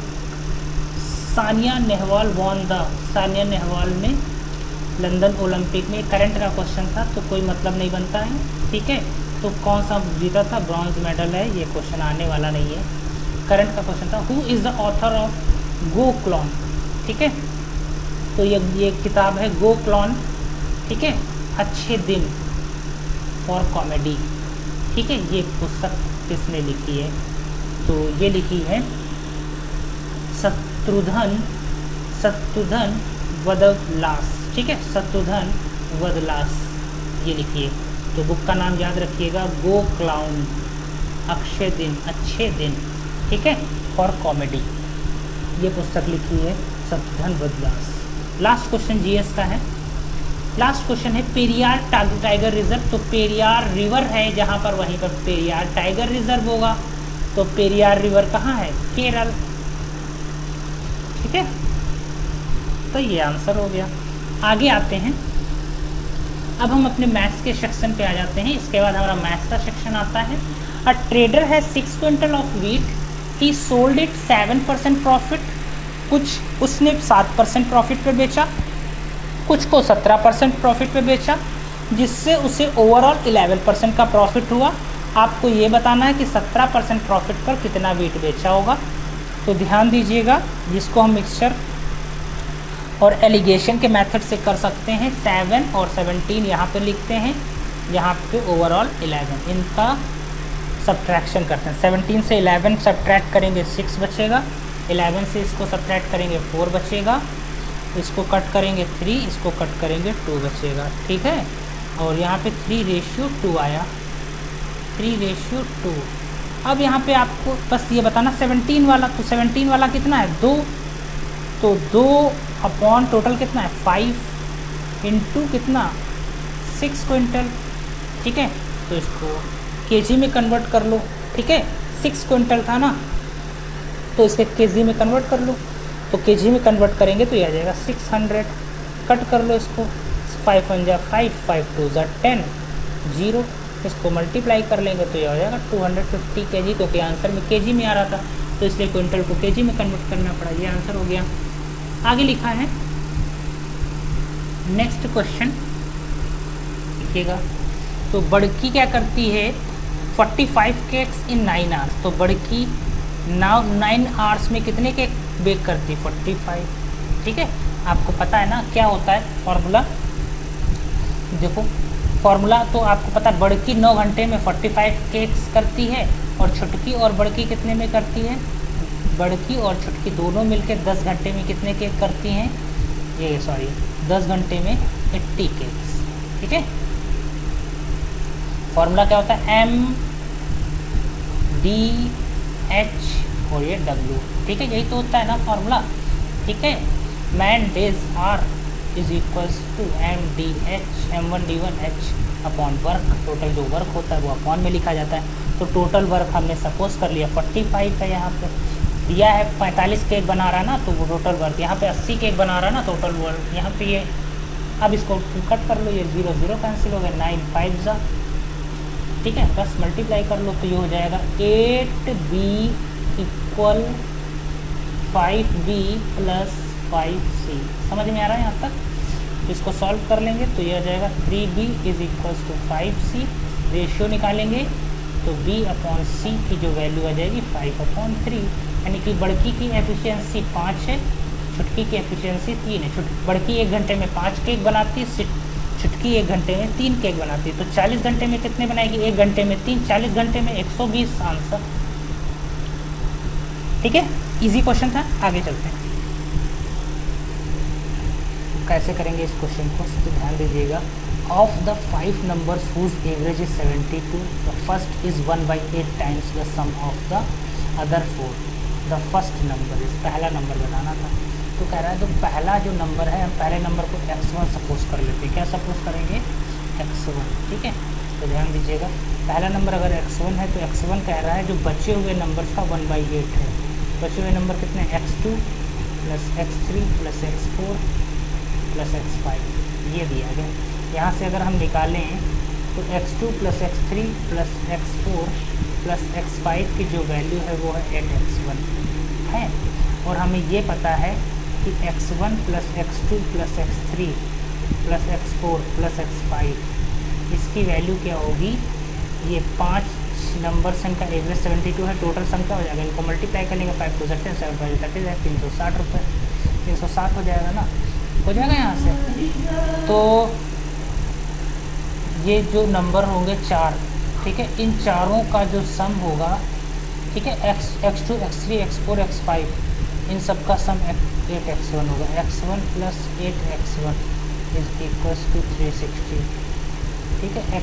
Sania Nehwal won the, Sania Nehwal ने लंदन ओलंपिक में, करंट का क्वेश्चन था तो कोई मतलब नहीं बनता है, ठीक है, तो कौन सा जीता था? ब्रॉन्ज मेडल है, ये क्वेश्चन आने वाला नहीं है, करंट का क्वेश्चन था। Who is the author of go clone, ठीक है, तो ये किताब है गो क्लॉन, ठीक है, अच्छे दिन फॉर कॉमेडी, ठीक है, ये पुस्तक किसने लिखी है? तो ये लिखी है शत्रुघ्न वदलास, ठीक है, शत्रुघ्न वदलास ये लिखिए। तो बुक का नाम याद रखिएगा, गो क्लाउन, अच्छे दिन, ठीक है, फॉर कॉमेडी, ये पुस्तक लिखी है शत्रुघ्न वदलास। लास्ट क्वेश्चन जीएस का है, लास्ट क्वेश्चन है पेरियार टाइगर रिजर्व। तो पेरियार रिवर है जहाँ पर, वहीं पर पेरियार टाइगर रिजर्व होगा। तो पेरियार रिवर कहाँ है? केरल, ठीक है, तो ये आंसर हो गया। आगे आते हैं, अब हम अपने मैथ्स के सेक्शन पे आ जाते हैं। इसके बाद हमारा मैथ्स का सेक्शन आता है। अ ट्रेडर है 6 quintal of wheat, he sold it 7% profit. कुछ उसने 7% प्रॉफिट पे बेचा, कुछ को 17% प्रॉफिट पे बेचा, जिससे उसे ओवरऑल 11% का प्रॉफिट हुआ। आपको ये बताना है कि 17% प्रॉफिट पर कितना वीट बेचा होगा। तो ध्यान दीजिएगा, जिसको हम मिक्सचर और एलिगेशन के मेथड से कर सकते हैं। 7 और 17 यहाँ पे लिखते हैं, यहाँ पे ओवरऑल 11, इनका सब्ट्रैक्शन करते हैं। 17 से 11 सब्ट्रैक्ट करेंगे 6 बचेगा, 11 से इसको सब्ट्रैक्ट करेंगे 4 बचेगा, इसको कट करेंगे 3, इसको कट करेंगे 2 बचेगा, ठीक है। और यहाँ पे 3:2 आया, 3:2। अब यहाँ पे आपको बस ये बताना 17 वाला, तो 17 वाला कितना है? 2, तो 2 अपॉन टोटल कितना है? 5 इंटू कितना? 6 क्विंटल, ठीक है। तो इसको केजी में कन्वर्ट कर लो, ठीक है, 6 क्विंटल था ना, तो इसे केजी में कन्वर्ट कर लो। तो केजी में कन्वर्ट करेंगे तो ये आ जाएगा 600। कट कर लो इसको, 5 1 जा 5, 5 2 जा 10, 0। इसको मल्टीप्लाई कर लेंगे तो ये हो जाएगा 250 केजी, क्योंकि आंसर में केजी में आ रहा था, तो इसलिए क्विंटल को केजी में कन्वर्ट करना पड़ा, ये आंसर हो गया। आगे लिखा है नेक्स्ट क्वेश्चन, देखिएगा। तो बड़की क्या करती है? 45 केक्स इन 9 आवर्स। तो बड़की 9 आवर्स में कितने केक बेक करती? 45, ठीक है। आपको पता है ना क्या होता है फॉर्मूला? देखो फॉर्मूला तो आपको पता है, बड़की 9 घंटे में 45 केक्स करती है, और छुटकी और बड़की कितने में करती है? बड़की और छुटकी दोनों मिलकर 10 घंटे में कितने केक करती हैं? ये सॉरी 10 घंटे में 80 केक्स, ठीक है। फॉर्मूला क्या होता है? MDH और ये W, ठीक है, यही तो होता है ना फॉर्मूला, ठीक है। Man days are is equals to MDH M1D1H upon work. Total जो वर्क होता है वो अपॉन में लिखा जाता है। तो टोटल वर्क हमने सपोज कर लिया 45 है, यहाँ पे दिया है 45 केक बना रहा है ना, तो वो टोटल वर्क। यहाँ पे 80 केक बना रहा है ना, टोटल वर्क यहाँ पे ये। अब इसको कट कर लो, ये 0 0 कैंसिल हो गया, 9 5 जा, ठीक है, बस मल्टीप्लाई कर लो तो ये हो जाएगा 8B equal 5B plus 5C। समझ में आ रहा है यहाँ तक? इसको सॉल्व कर लेंगे तो ये आ जाएगा 3B is equals to 5C। Ratio निकालेंगे तो b अपॉन सी की जो वैल्यू आ जाएगी 5/3, यानी कि बड़की की एफिशिएंसी 5 है, छुटकी की एफिशिएंसी 3 है। बड़की 1 घंटे में 5 केक बनाती है, छुटकी 1 घंटे में 3 केक बनाती है। तो 40 घंटे में कितने बनाएगी? 1 घंटे में 3, 40 घंटे में 120 आंसर। ठीक है, इजी क्वेश्चन था। आगे चलते हैं, कैसे करेंगे इस क्वेश्चन को, तो ध्यान दीजिएगा। Of the 5 numbers whose average is 72, the first is 1/8 times the sum of the other 4। The first number is, पहला नंबर बताना था। तो कह रहा है तो पहला जो नंबर है, हम पहले नंबर को x1 सपोज कर लेते हैं। क्या सपोज करेंगे? x1। ठीक है, तो ध्यान दीजिएगा, पहला नंबर अगर x1 है तो x1 कह रहा है जो बचे हुए नंबर्स का 1/8 है। बचे हुए नंबर कितने? x2 plus x3 plus x4 plus x5, ये दिया गया। यहाँ से अगर हम निकालें तो x2 plus x3 plus x4 plus x5 की जो वैल्यू है वो है 8x1 है। और हमें ये पता है कि x1 plus x2 plus x3 plus x4 plus x5 इसकी वैल्यू क्या होगी? ये 5 नंबर्स इनका एवरेज 72 है। टोटल सम क्या हो जाएगा? इनको मल्टीप्लाई करने का 5 2 7 7 5 30 है, 360 रुपये, 360 हो जाएगा ना, हो जाएगा यहाँ से। तो ये जो नंबर होंगे 4, ठीक है, इन चारों का जो सम होगा, ठीक है, x2 x3 x4 x5 इन सब का सम 8x1 होगा। x1 plus 8x1 is equals to 360। ठीक है,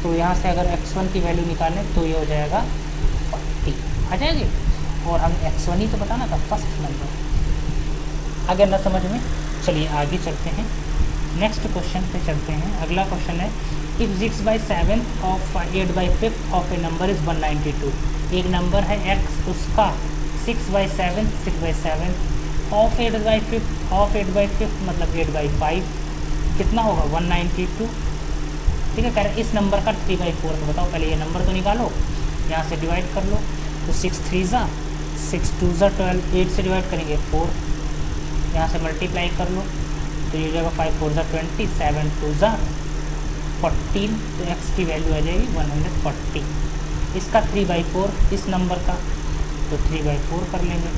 तो यहाँ से अगर x1 की वैल्यू निकालें तो ये हो जाएगा 40 आ जाएगी। और हम x1 ही तो बताना था, फर्स्ट नंबर। आगे ना समझ में, चलिए आगे चलते हैं, नेक्स्ट क्वेश्चन पे चलते हैं। अगला क्वेश्चन है, if 6/7 of 8/5 of A number is 192। एक नंबर है x, उसका 6/7 ऑफ 8/5 मतलब 8/5 कितना होगा? 192। ठीक है, कह रहे इस नंबर का 3/4 तो बताओ। पहले ये नंबर तो निकालो, यहाँ से डिवाइड कर लो। तो 6 3 6 2 12, 8 से डिवाइड करेंगे 4, यहाँ से मल्टीप्लाई कर लो तो ये जाएगा 5 4 20, 7 2 14। तो x की वैल्यू आ जाएगी 140। इसका 3/4 इस नंबर का, तो 3/4 कर लेंगे।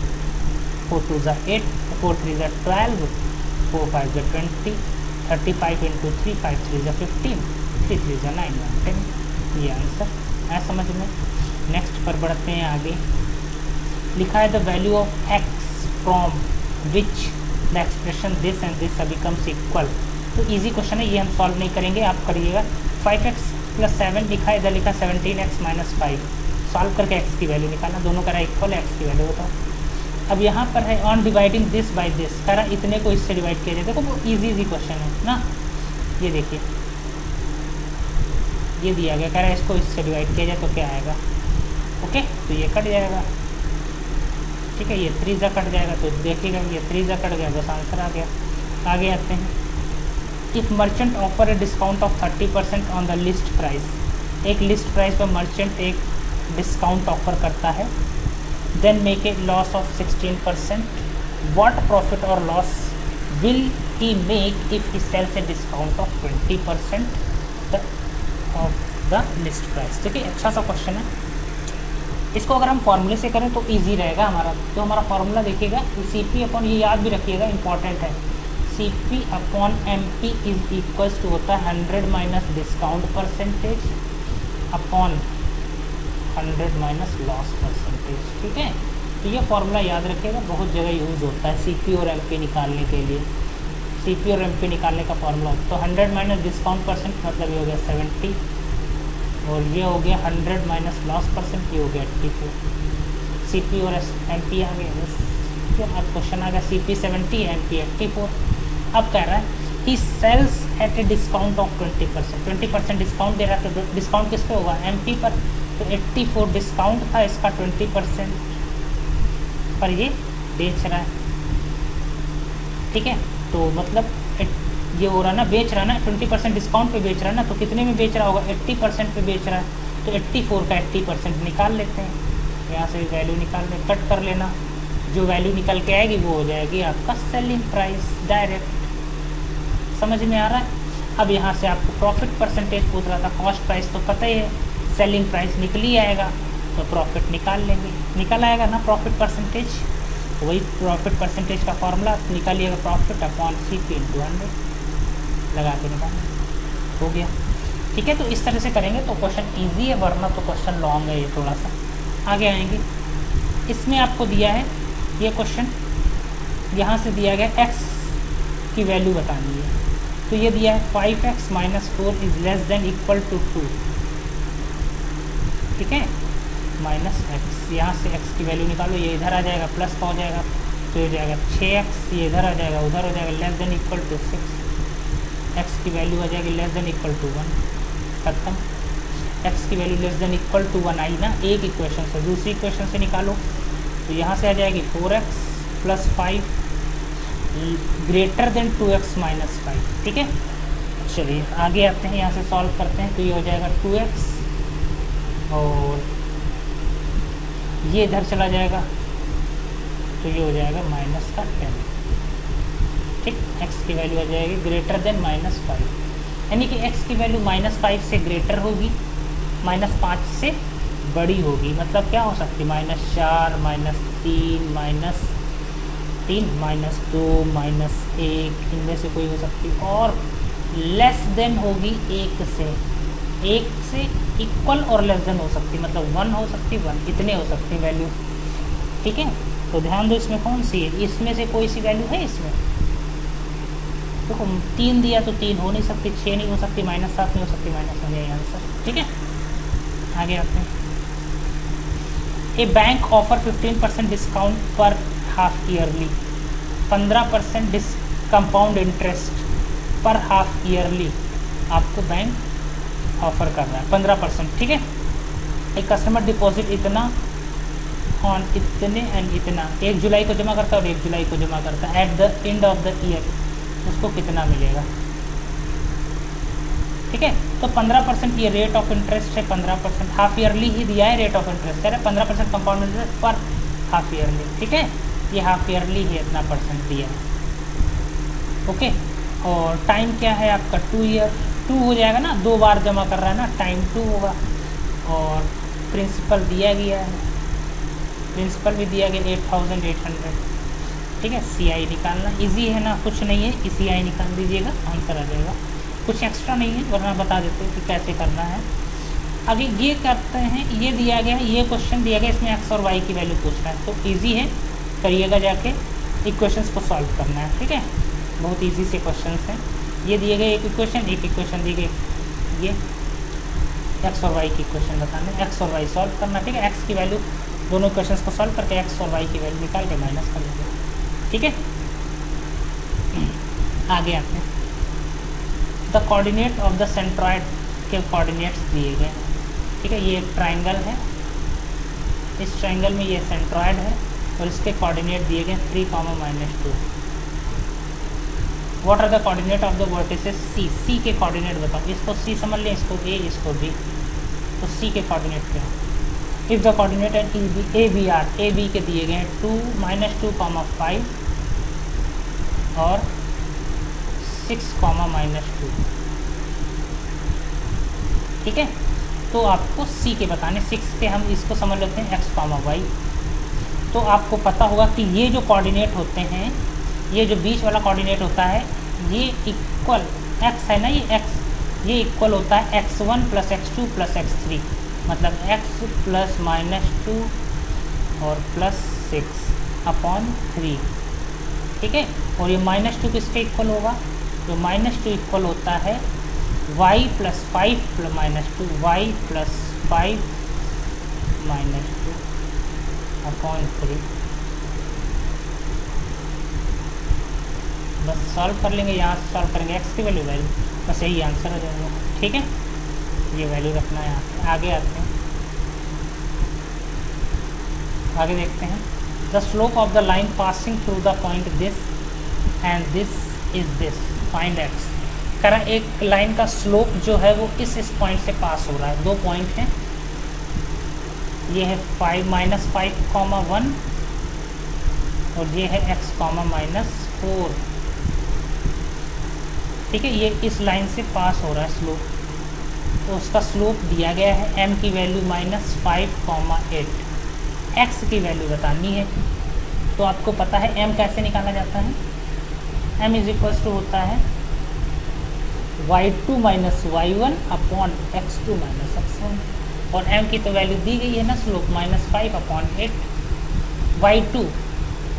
4 2 8, 4 3 12, 4 5 20, 35 इंटू 3, 5 3 15, 3 3 9 1 10। ये आंसर है समझ में। नेक्स्ट पर बढ़ते हैं आगे। लिखा है the value of x from which the expression this and this becomes equal. तो इजी क्वेश्चन है, ये हम सॉल्व नहीं करेंगे, आप करिएगा। 5x प्लस 7 लिखा है, इधर लिखा 17x माइनस 5। सॉल्व करके x की वैल्यू निकालना, दोनों का इक्वल है, x की वैल्यू बताओ। अब यहाँ पर है on dividing this by this, कह रहा इतने को इससे डिवाइड किया जाए। देखो वो इजी क्वेश्चन है ना, ये देखिए ये दिया गया, कह रहा है इसको इससे डिवाइड किया जाए तो क्या आएगा? ओके, तो ये कट जाएगा। ठीक है, ये 3 कट जाएगा, तो देखिएगा ये 3 कट गया, बस आंसर आ गया। आगे आते हैं। If merchant offer a discount of 30% on the list price, एक लिस्ट प्राइस पर मर्चेंट एक डिस्काउंट ऑफर करता है, then make a loss of 16%, what profit or loss will he make if he sells a discount of 20% of the list price. ठीक है, अच्छा सा question है। इसको अगर हम फॉर्मूले से करें तो इजी रहेगा हमारा। तो हमारा फॉर्मूला देखिएगा, सी पी अपॉन, ये याद भी रखिएगा, इंपॉर्टेंट है, C P upon M P is equals to होता है 100 minus discount percentage upon 100 minus loss percentage. ठीक है, तो ये फॉर्मूला याद रखिएगा, बहुत जगह यूज़ होता है सी पी और एम पी निकालने के लिए। सी पी और एम पी निकालने का फॉर्मूला, तो 100 माइनस डिस्काउंट परसेंट मतलब ये हो गया 70, और ये हो गया 100 माइनस लॉस परसेंट, ये हो गया 84। सी पी और एम पी आ गए। फिर अब क्वेश्चन आ गया सी पी 70 एम पी 84। अब कह रहा है he sells at a discount of 20%, 20% discount दे रहा है। तो डिस्काउंट किस पे होगा? एम पी पर। तो 84 डिस्काउंट था इसका 20% पर ये बेच रहा है। ठीक है, तो मतलब ये हो रहा ना, बेच रहा ना, 20% डिस्काउंट पे बेच रहा है ना, तो कितने में बेच रहा होगा? 80% पे बेच रहा है। तो 84 का 80% निकाल लेते हैं, यहाँ से वैल्यू निकाल ले, कट कर लेना, जो वैल्यू निकल के आएगी वो हो जाएगी आपका सेलिंग प्राइस डायरेक्ट। समझ में आ रहा है? अब यहाँ से आपको प्रॉफिट परसेंटेज पूछ रहा था, कॉस्ट प्राइस तो पता ही है सेलिंग प्राइस निकल ही आएगा तो प्रॉफिट निकाल लेंगे, निकल आएगा ना प्रॉफिट परसेंटेज, वही प्रॉफिट परसेंटेज का फॉर्मूला निकालिएगा, प्रॉफिट अपॉन CP इंटू 100 लगा के निकालना, हो गया। ठीक है, तो इस तरह से करेंगे तो क्वेश्चन इजी है, वरना तो क्वेश्चन लॉन्ग है ये थोड़ा सा। आगे आएंगे, इसमें आपको दिया है ये क्वेश्चन, यहाँ से दिया गया x की वैल्यू बतानी है, तो ये दिया है 5x minus 4 is less than equal to 2, ठीक है, माइनस x, यहाँ से x की वैल्यू निकालो, ये इधर आ जाएगा प्लस का हो जाएगा, तो हो जाएगा 6x, ये इधर आ जाएगा उधर हो जाएगा, less than equal to 6, x की वैल्यू आ जाएगी लेस देन इक्वल टू 1, खत्म। x की वैल्यू लेस देन इक्वल टू 1 आई ना एक इक्वेशन से, दूसरी इक्वेशन से निकालो, तो यहाँ से आ जाएगी 4x plus 5 greater than 2x minus 5, ठीक है। चलिए आगे आते हैं, यहाँ से सॉल्व करते हैं, तो ये हो जाएगा 2x और ये इधर चला जाएगा, तो ये हो जाएगा माइनस का 10, ठीक। x की वैल्यू आ जाएगी ग्रेटर देन माइनस 5, यानी कि x की वैल्यू माइनस 5 से ग्रेटर होगी, माइनस 5 से बड़ी होगी, मतलब क्या हो सकती है, minus 4, minus 3, minus 3, minus 2, minus 1, इनमें से कोई हो सकती, और लेस देन होगी 1 से इक्वल और लेस देन हो सकती, मतलब 1 हो सकती, 1 इतने हो सकती वैल्यू, ठीक है। तो ध्यान दो इसमें कौन सी है, इसमें से कोई सी वैल्यू है इसमें, देखो 3 दिया तो 3 हो नहीं सकती, 6 नहीं हो सकती, माइनस 7 नहीं हो सकती, माइनस 1 है आंसर, ठीक है। आगे आते हैं, ए बैंक ऑफर 15% डिस्काउंट पर हाफ ईयरली, 15% कंपाउंड इंटरेस्ट पर हाफ ईयरली आपको बैंक ऑफर कर रहा है 15%, ठीक है। एक कस्टमर डिपॉजिट इतना ऑन इतने एंड इतना 1 जुलाई को जमा करता है और 1 जुलाई को जमा करता है, at the end of the year उसको कितना मिलेगा, ठीक है। तो 15% ये रेट ऑफ इंटरेस्ट है, 15% हाफ ईयरली ही दिया है, रेट ऑफ इंटरेस्ट है 15% कंपाउंड इंटरेस्ट पर हाफ ईयरली, ठीक है, ये हाफ ईयरली ही इतना परसेंट दिया है, ओके। और टाइम क्या है आपका 2 ईयर, 2 हो जाएगा ना, 2 बार जमा कर रहा है ना, टाइम 2 होगा, और प्रिंसिपल दिया गया है, प्रिंसिपल भी दिया गया 8800, ठीक है। CI निकालना इजी है ना, कुछ नहीं है, CI निकाल दीजिएगा आंसर आ जाएगा, कुछ एक्स्ट्रा नहीं है, वरना बता देते हैं कि कैसे करना है। अभी ये करते हैं, ये दिया गया है, ये क्वेश्चन दिया गया, इसमें x और y की वैल्यू पूछ रहा है, तो इजी है, करिएगा जाके, इक्वेशंस को सॉल्व करना है, ठीक है, बहुत इजी से क्वेश्चंस हैं। ये दिए गए एक इक्वेशन दी गई, ये x और y की इक्वेशन बताना है, x और y सॉल्व करना, ठीक है। x की वैल्यू दोनों क्वेश्चंस को सॉल्व करके x और y की वैल्यू निकाल के माइनस कर लेंगे, ठीक है। आगे आते हैं, the coordinate of the centroid के कोऑर्डिनेट्स दिए गए, ठीक है। ये एक ट्राइंगल है, इस ट्राइंगल में ये सेंट्रॉइड है और इसके कोऑर्डिनेट दिए गए 3, -2। What are the coordinate of the vertices C के कोऑर्डिनेट बताओ, इसको C समझ लें, इसको A, इसको B, तो C के कोऑर्डिनेट क्या है। If the coordinate and A B के दिए गए हैं 2, -2, 5 और 6, -2, ठीक है। तो आपको C के बताने, 6 के हम इसको समझ लेते हैं x, y। तो आपको पता होगा कि ये जो कोऑर्डिनेट होते हैं, ये जो बीच वाला कोऑर्डिनेट होता है, ये इक्वल x है ना, ये x, ये इक्वल होता है x1 + x2 + x3, मतलब x + -2 और +6/3, ठीक है। और ये -2 किसके इक्वल होगा, तो -2 इक्वल होता है y + 5 + -2, y + 5 -2/3। बस सॉल्व कर लेंगे, यहाँ से सॉल्व करेंगे, x की वैल्यू बस यही आंसर हो जाएगा, ठीक है। ये वैल्यू रखना है यहाँ पे। आगे आते हैं, आगे देखते हैं, the slope of the line passing through the point this and this is this, find x। करा एक लाइन का स्लोप जो है वो इस पॉइंट से पास हो रहा है, 2 पॉइंट हैं, ये है 5, -5, 1 और ये है x, -4, ठीक है। ये इस लाइन से पास हो रहा है स्लोप, तो उसका स्लोप दिया गया है, m की वैल्यू -5,8, x की वैल्यू बतानी है। तो आपको पता है m कैसे निकाला जाता है, m इज इक्वल्स टू होता है y2 minus y1 upon x2 minus x1, और m की तो वैल्यू दी गई है ना, स्लोप -5/8, y2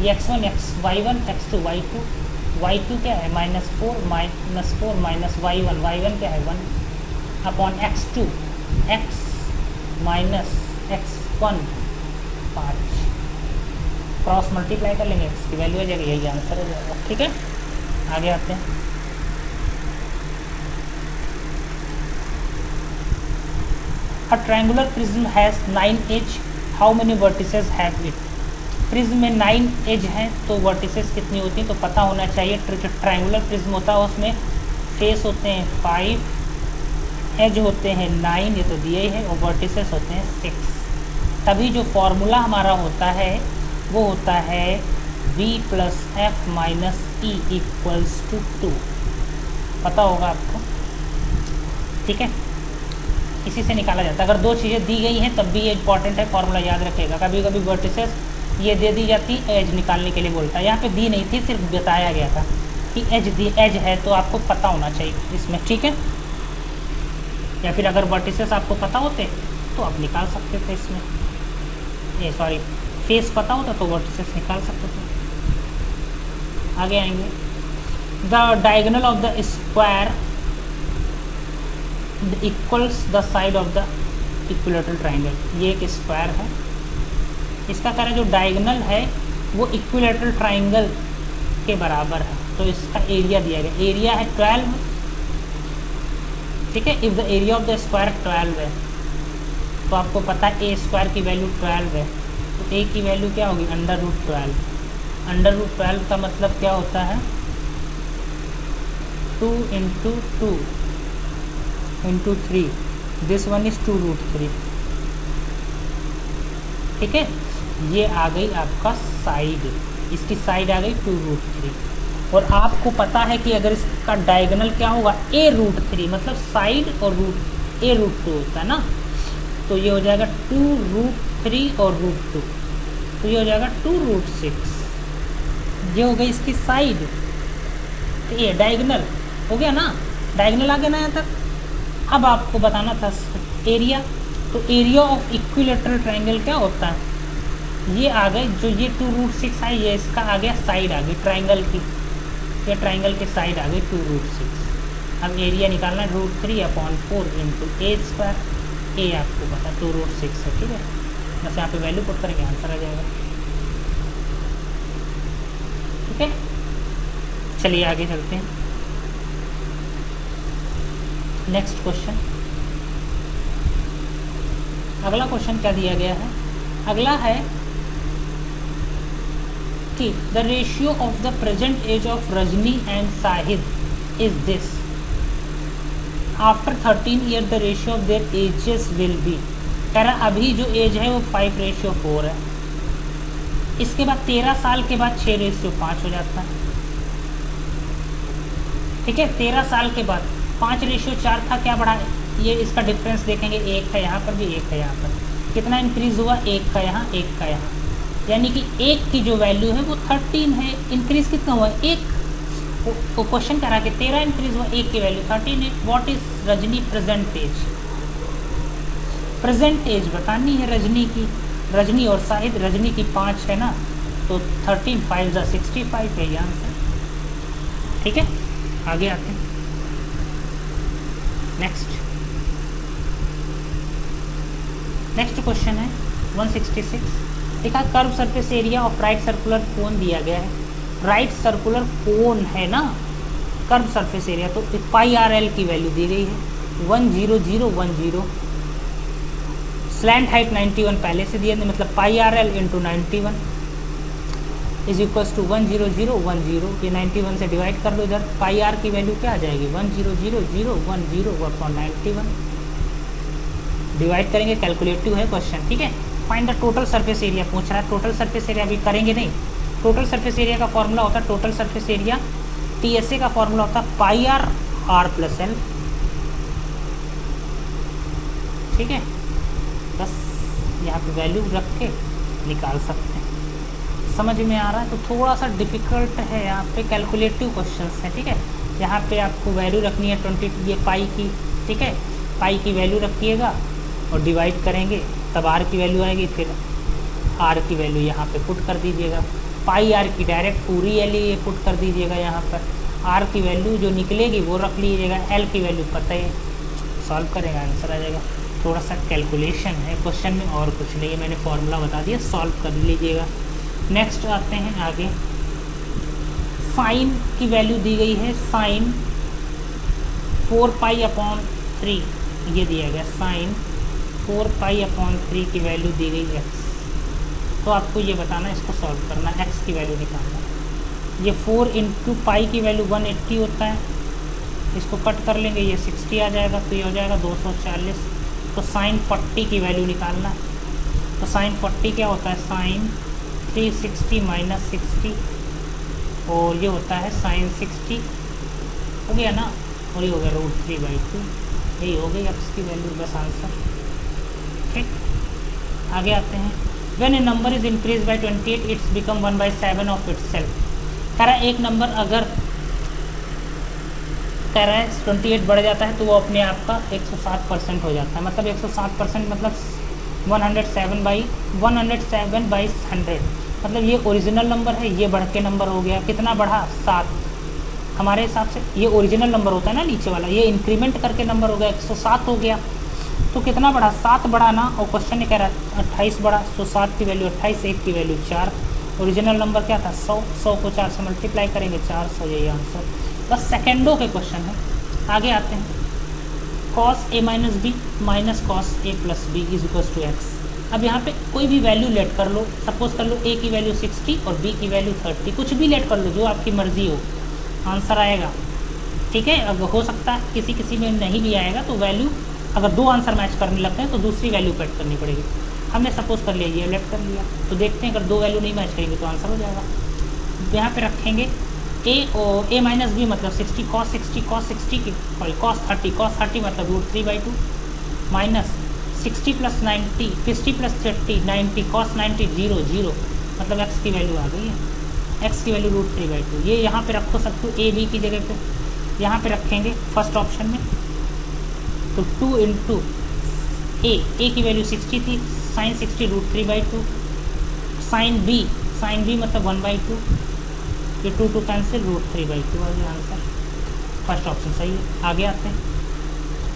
ये x1 y1 x2 y2 क्या है -4 माइनस y1 क्या है 1 upon x2 x minus x1 5, cross multiply कर लेंगे, x की वैल्यू आ जाएगी, यही आंसर हो जाएगा। ठीक है, आगे आते हैं। A triangular prism has 9 edge. How many vertices have it? Prism में 9 एज हैं तो वर्टिसेस कितनी होती हैं तो पता होना चाहिए। जो ट्रायंगुलर प्रिज्म होता है उसमें फेस होते हैं 5, एज होते हैं 9, ये तो दिया ही है, और वर्टिसेस होते हैं 6। तभी जो फॉर्मूला हमारा होता है वो होता है v + f - e = 2, पता होगा आपको। ठीक है, इसी से निकाला जाता है। अगर दो चीज़ें दी गई हैं तब भी ये इंपॉर्टेंट है, फॉर्मूला याद रखेगा। कभी कभी वर्टिसेस ये दे दी जाती, एज निकालने के लिए बोलता है, यहाँ पे दी नहीं थी, सिर्फ बताया गया था कि एज है, तो आपको पता होना चाहिए इसमें। ठीक है, या फिर अगर वर्टिसेस आपको पता होते तो आप निकाल सकते थे इसमें, ये सॉरी फेस पता होता तो वर्टिसेस निकाल सकते थे। आगे आएंगे, the diagonal of the square equals the side of the equilateral triangle. ये एक स्क्वायर है, इसका कह रहा है जो डायगोनल है वो इक्विलेटरल ट्राइंगल के बराबर है, तो इसका एरिया दिया गया, एरिया है 12। ठीक है, if the area of the square 12 है तो आपको पता है ए स्क्वायर की वैल्यू 12 है, तो ए की वैल्यू क्या होगी √12। √12 का मतलब क्या होता है 2 × 2 × 3, दिस वन इज 2√3। ठीक है, ये आ गई आपका साइड, इसकी साइड आ गई 2√3, और आपको पता है कि अगर इसका डायगोनल क्या होगा a√3, मतलब साइड और a√2 होता है ना, तो ये हो जाएगा 2√3 और √2, तो ये हो जाएगा 2√6। ये हो गई इसकी साइड, तो ये डायगोनल हो गया ना, डायगोनल आ गया ना यहाँ तक। अब आपको बताना था एरिया, तो एरिया ऑफ इक्विलेटरल ट्रायंगल क्या होता है, ये आ गए जो ये 2√6 है, ये इसका आ गया साइड आ गई ट्रायंगल की, ये ट्रायंगल की साइड आ गई 2√6। अब एरिया निकालना है √3/4 × a², ए आपको पता 2√6 है। ठीक है, बस यहाँ पे वैल्यू पुट करेंगे, आंसर आ जाएगा। ठीक है, चलिए आगे चलते हैं। नेक्स्ट क्वेश्चन, अगला क्वेश्चन क्या दिया गया है, अगला है कि the ratio of the present age of Rajni and Sahid is this, after 13 year the ratio of their ages will be. कह रहा अभी जो एज है वो 5:4 है, इसके बाद 13 साल के बाद 6:5 हो जाता है। ठीक है, 13 साल के बाद 5:4 था, क्या बढ़ा, ये इसका डिफरेंस देखेंगे, 1 है यहाँ पर भी, 1 है यहाँ पर, कितना इंक्रीज हुआ, 1 का यहाँ 1 का यहाँ, यानी कि 1 की जो वैल्यू है वो 13 है, इंक्रीज कितना हुआ 1। तो क्वेश्चन कह रहा है कि 13 इंक्रीज हुआ, 1 की वैल्यू 13 है। What is Rajni present age, present age बतानी है रजनी की, रजनी और शाहिद, रजनी की 5 है ना, तो 13 5 × 65 है ये आंसर। ठीक है, आगे आते हैं। नेक्स्ट क्वेश्चन है 166, देखा curve surface area of right circular cone दिया गया है, राइट सर्कुलर कोन है ना कर्व सरफेस एरिया, तो πRL की वैल्यू दी गई है 10010, स्लैंट हाइट 91 पहले से दिया, मतलब πRL × 91 = 10010, ये 91 से डिवाइड कर लो इधर, πR की वैल्यू क्या आ जाएगी 1001091, डिवाइड करेंगे, कैलकुलेटिव है क्वेश्चन। ठीक है, find the total surface area पूछ रहा है, टोटल सरफेस एरिया अभी करेंगे नहीं, टोटल सरफेस एरिया का फॉर्मूला होता है, टोटल सरफेस एरिया TSA का फॉर्मूला होता है πR r + L, ठीक है, बस यहाँ पे वैल्यू रख के निकाल सकते हैं। समझ में आ रहा है? तो थोड़ा सा डिफ़िकल्ट है यहाँ पे, कैलकुलेटिव क्वेश्चंस हैं, ठीक है। यहाँ पे आपको वैल्यू रखनी है 20, ये पाई की, ठीक है, पाई की वैल्यू रखिएगा और डिवाइड करेंगे तब आर की वैल्यू आएगी, फिर आर की वैल्यू यहाँ पे पुट कर दीजिएगा, पाई आर की डायरेक्ट पूरी एल ये पुट कर दीजिएगा यहाँ पर, आर की वैल्यू जो निकलेगी वो रख लीजिएगा, एल की वैल्यू पता है, सॉल्व करेगा आंसर आ जाएगा। थोड़ा सा कैलकुलेशन है क्वेश्चन में और कुछ नहीं है, मैंने फॉर्मूला बता दिया, सॉल्व कर लीजिएगा। नेक्स्ट आते हैं आगे, साइन की वैल्यू दी गई है, साइन 4π/3 ये दिया गया, साइन 4π/3 की वैल्यू दी गई x। तो आपको ये बताना, इसको सॉल्व करना, x की वैल्यू निकालना। ये 4 × पाई की वैल्यू 180 होता है, इसको कट कर लेंगे, ये 60 आ जाएगा, तो ये हो जाएगा 240। तो साइन 40 की वैल्यू निकालना। तो साइन 40 क्या होता है, साइन 360 - 60, और ये होता है साइन 60, हो गया ना, और ये हो गया √3/2, यही हो गई x की वैल्यू, बस आंसर। ठीक, आगे आते हैं, when A number is increase by 28 it's become 1/7 of itself. कह रहा है एक नंबर अगर कह रहा है 28 बढ़ जाता है तो वो अपने आप का 107% हो जाता है, मतलब 107% मतलब 107/100, मतलब ये ओरिजिनल नंबर है, ये बढ़ के नंबर हो गया, कितना बढ़ा, 7। हमारे हिसाब से ये ओरिजिनल नंबर होता है ना नीचे वाला, ये इंक्रीमेंट करके नंबर हो गया, 107 हो गया, तो कितना बढ़ा, 7 बढ़ा ना, और क्वेश्चन ने कह रहा है 28 बढ़ा, तो 7 की वैल्यू 28, 1 की वैल्यू 4, ओरिजिनल नंबर क्या था 100, 100 को 4 से मल्टीप्लाई करेंगे 400, यही आंसर। बस सेकेंडों के क्वेश्चन है। आगे आते हैं, cos a - b - cos a + b = x। अब यहाँ पे कोई भी वैल्यू लेट कर लो, सपोज कर लो a की वैल्यू 60 और b की वैल्यू 30, कुछ भी लेट कर लो, जो आपकी मर्जी हो, आंसर आएगा, ठीक है। अब हो सकता है किसी किसी में नहीं भी आएगा, तो वैल्यू अगर 2 आंसर मैच करने लगते हैं तो दूसरी वैल्यू कट करनी पड़ेगी। हमने सपोज कर लिया ये लेट कर लिया, तो देखते हैं अगर 2 वैल्यू नहीं मैच करेंगे तो आंसर हो जाएगा। यहाँ पे रखेंगे a और a - b मतलब 60 cos 60 cos 60 की सॉरी cos 30 मतलब √3/2 माइनस 60 + 90 60 + 30 90 cos 90 0 मतलब x की वैल्यू आ गई है, x की वैल्यू √3/2। ये यहाँ पे रखो सकते हो a b की जगह पे, यहाँ पे रखेंगे फर्स्ट ऑप्शन में, तो 2 × a की वैल्यू 60 थी, sin 60 √3/2, sin b मतलब 1/2, ये 2 कैंसिल √3/2 आ गया आंसर, फर्स्ट ऑप्शन सही है। आगे आते हैं,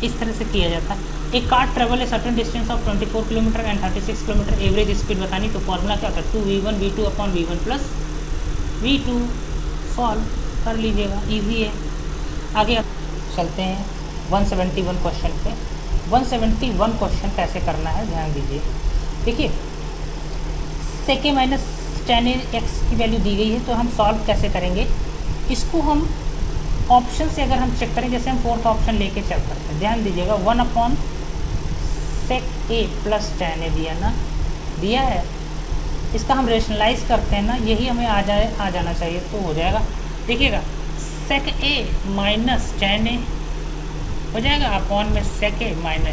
इस तरह से किया जाता है। एक car travel a certain distance of 24 kilometre and 36 kilometre, average speed बतानी, तो फॉर्मूला क्या होता है 2v1 v2/v1 + v2, सॉल्व कर लीजिएगा, इजी है। आगे चलते हैं 171 क्वेश्चन पे। 171 क्वेश्चन कैसे करना है ध्यान दीजिए। देखिए sec a - tan x की वैल्यू दी गई है, तो हम सॉल्व कैसे करेंगे इसको, हम ऑप्शन से अगर हम चेक करें, जैसे हम फोर्थ ऑप्शन लेके चेक करते हैं, ध्यान दीजिएगा, 1/sec a + tan a दिया ना, दिया है, इसका हम रेशनलाइज करते हैं ना, यही हमें आ जाना चाहिए, तो हो जाएगा। देखिएगा sec a - tan a हो जाएगा अपॉन में sec a - tan a,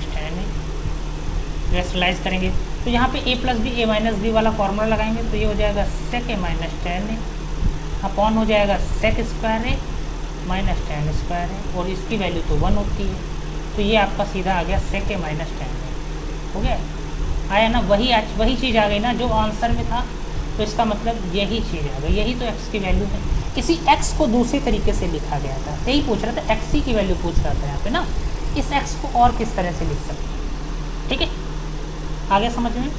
rationalise करेंगे तो यहाँ पे a + b a - b वाला फॉर्मूला लगाएंगे, तो ये हो जाएगा sec a - tan a upon हो जाएगा sec² a - tan² a, और इसकी वैल्यू तो 1 होती है, तो ये आपका सीधा आ गया sec a - tan a, हो गया, आया ना, वही चीज़ आ गई ना जो आंसर में था, तो इसका मतलब यही चीज़ आ गई, यही तो x की वैल्यू है। किसी x को दूसरे तरीके से लिखा गया था, यही पूछ रहा था, x की वैल्यू पूछ रहा था यहाँ पे ना, इस x को और किस तरह से लिख सकते हैं, ठीक है, आगे समझ में।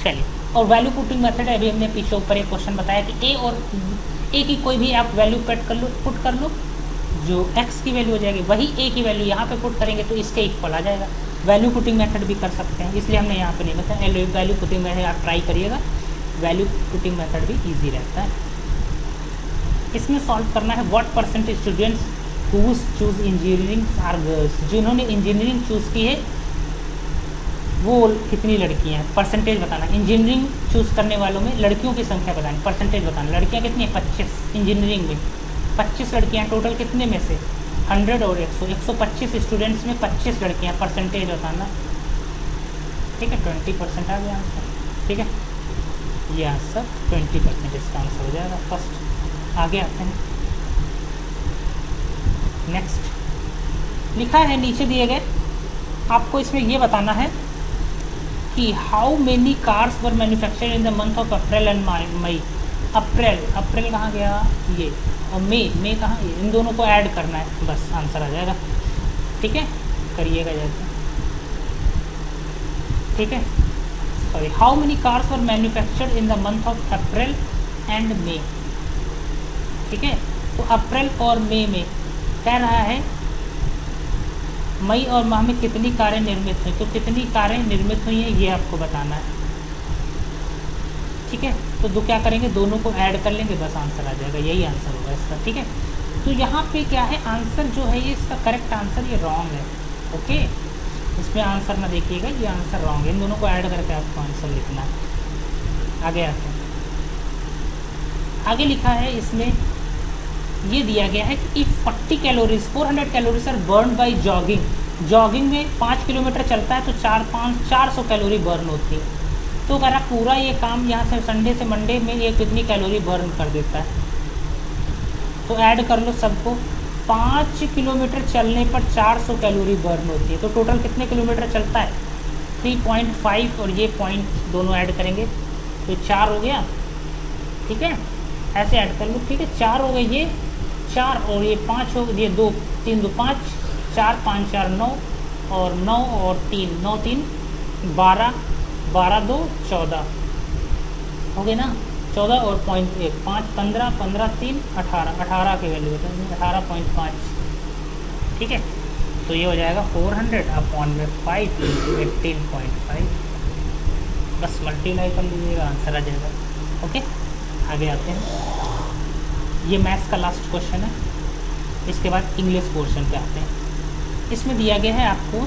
चलिए, और वैल्यू पुटिंग मेथड है, अभी हमने पीछे ऊपर एक क्वेश्चन बताया कि a और a की कोई भी आप वैल्यू पुट कर लो, जो x की वैल्यू हो जाएगी वही a की वैल्यू यहाँ पे पुट करेंगे तो इसके इक्वल आ जाएगा। वैल्यू पुटिंग मेथड भी कर सकते हैं, इसलिए हमने यहाँ पे नहीं बताया, वैल्यू पुटिंग मेथड आप ट्राई करिएगा, वैल्यू पुटिंग मेथड भी ईजी रहता है। इसमें सॉल्व करना है, what % students who choose engineering are girls, जिन्होंने इंजीनियरिंग चूज़ की है वो कितनी लड़कियां हैं, परसेंटेज बताना। इंजीनियरिंग चूज़ करने वालों में लड़कियों की संख्या बतानी, परसेंटेज बताना। लड़कियां कितनी हैं 25, इंजीनियरिंग में 25 लड़कियां, टोटल कितने में से 100 और 100, 125 स्टूडेंट्स में 25 लड़कियां, परसेंटेज बताना। ठीक है, 20% आ गया आंसर। ठीक है, ये आंसर 20% इसका आंसर हो जाएगा फर्स्ट। आगे आते हैं, नेक्स्ट लिखा है नीचे दिए गए, आपको इसमें ये बताना है कि how many cars were manufactured in the month of April and May. अप्रैल कहाँ गया ये, और मई कहाँ ये, इन दोनों को ऐड करना है, बस आंसर आ जाएगा। ठीक है, करिएगा जैसे। ठीक है, sorry, how many cars were manufactured in the month of April and May. ठीक है, तो अप्रैल और मई में कह रहा है मई और माह में कितनी कारें निर्मित हुई, तो कितनी कारें निर्मित हुई हैं ये आपको बताना है। ठीक है, तो दो क्या करेंगे, दोनों को ऐड कर लेंगे, बस आंसर आ जाएगा, यही आंसर होगा इसका। ठीक है, तो यहाँ पे क्या है, आंसर जो है ये इसका करेक्ट आंसर ये रॉन्ग है। ओके, इसमें आंसर ना देखिएगा, ये आंसर रॉन्ग है, इन दोनों को ऐड करके आपको आंसर लिखना है। आगे आते हैं, आगे लिखा है इसमें ये दिया गया है कि if 40 calories 400 calories are burn by jogging. Jogging में 5 किलोमीटर चलता है तो 400 कैलोरी बर्न होती है। तो अगर आप पूरा ये काम यहाँ से संडे से मंडे में ये कितनी कैलोरी बर्न कर देता है, तो ऐड कर लो सबको। 5 किलोमीटर चलने पर 400 कैलोरी बर्न होती है, तो टोटल कितने किलोमीटर चलता है 3.5, और ये पॉइंट दोनों ऐड करेंगे तो 4 हो गया। ठीक है, ऐसे ऐड कर लो। ठीक है, 4 हो गए, ये 4 और ये 5 हो गए, ये 2 3 2 5, 4 5 4 9, और 9 और 3 9 3 12, 12 2 14 हो गए ना, 14 और पॉइंट 1 5 15 15 3 18 के वैल्यू होता है 18.5। ठीक है, तो ये हो जाएगा 400 अपॉन में 5 18.5, बस मल्टीप्लाई कर लीजिएगा, आंसर आ जाएगा। ओके, आगे आते हैं, ये मैथ्स का लास्ट क्वेश्चन है, इसके बाद इंग्लिश पोर्शन पे आते हैं। इसमें दिया गया है आपको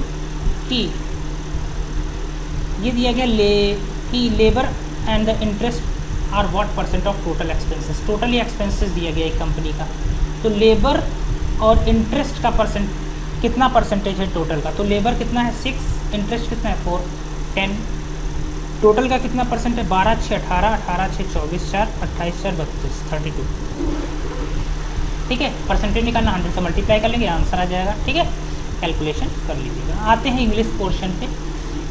कि ये दिया गया कि labour and the interest are what percent of total expenses. Totally expenses दिया गया एक कंपनी का, तो लेबर और इंटरेस्ट का कितना परसेंटेज है टोटल का, तो लेबर कितना है 6, इंटरेस्ट कितना है 4 10, टोटल का कितना परसेंट है 12 6 18 18 6 24 4 28 4 32 32। ठीक है, परसेंटेज निकालना 100 से मल्टीप्लाई कर लेंगे, आंसर आ जाएगा। ठीक है, कैलकुलेशन कर लीजिएगा। आते हैं इंग्लिश पोर्शन पे।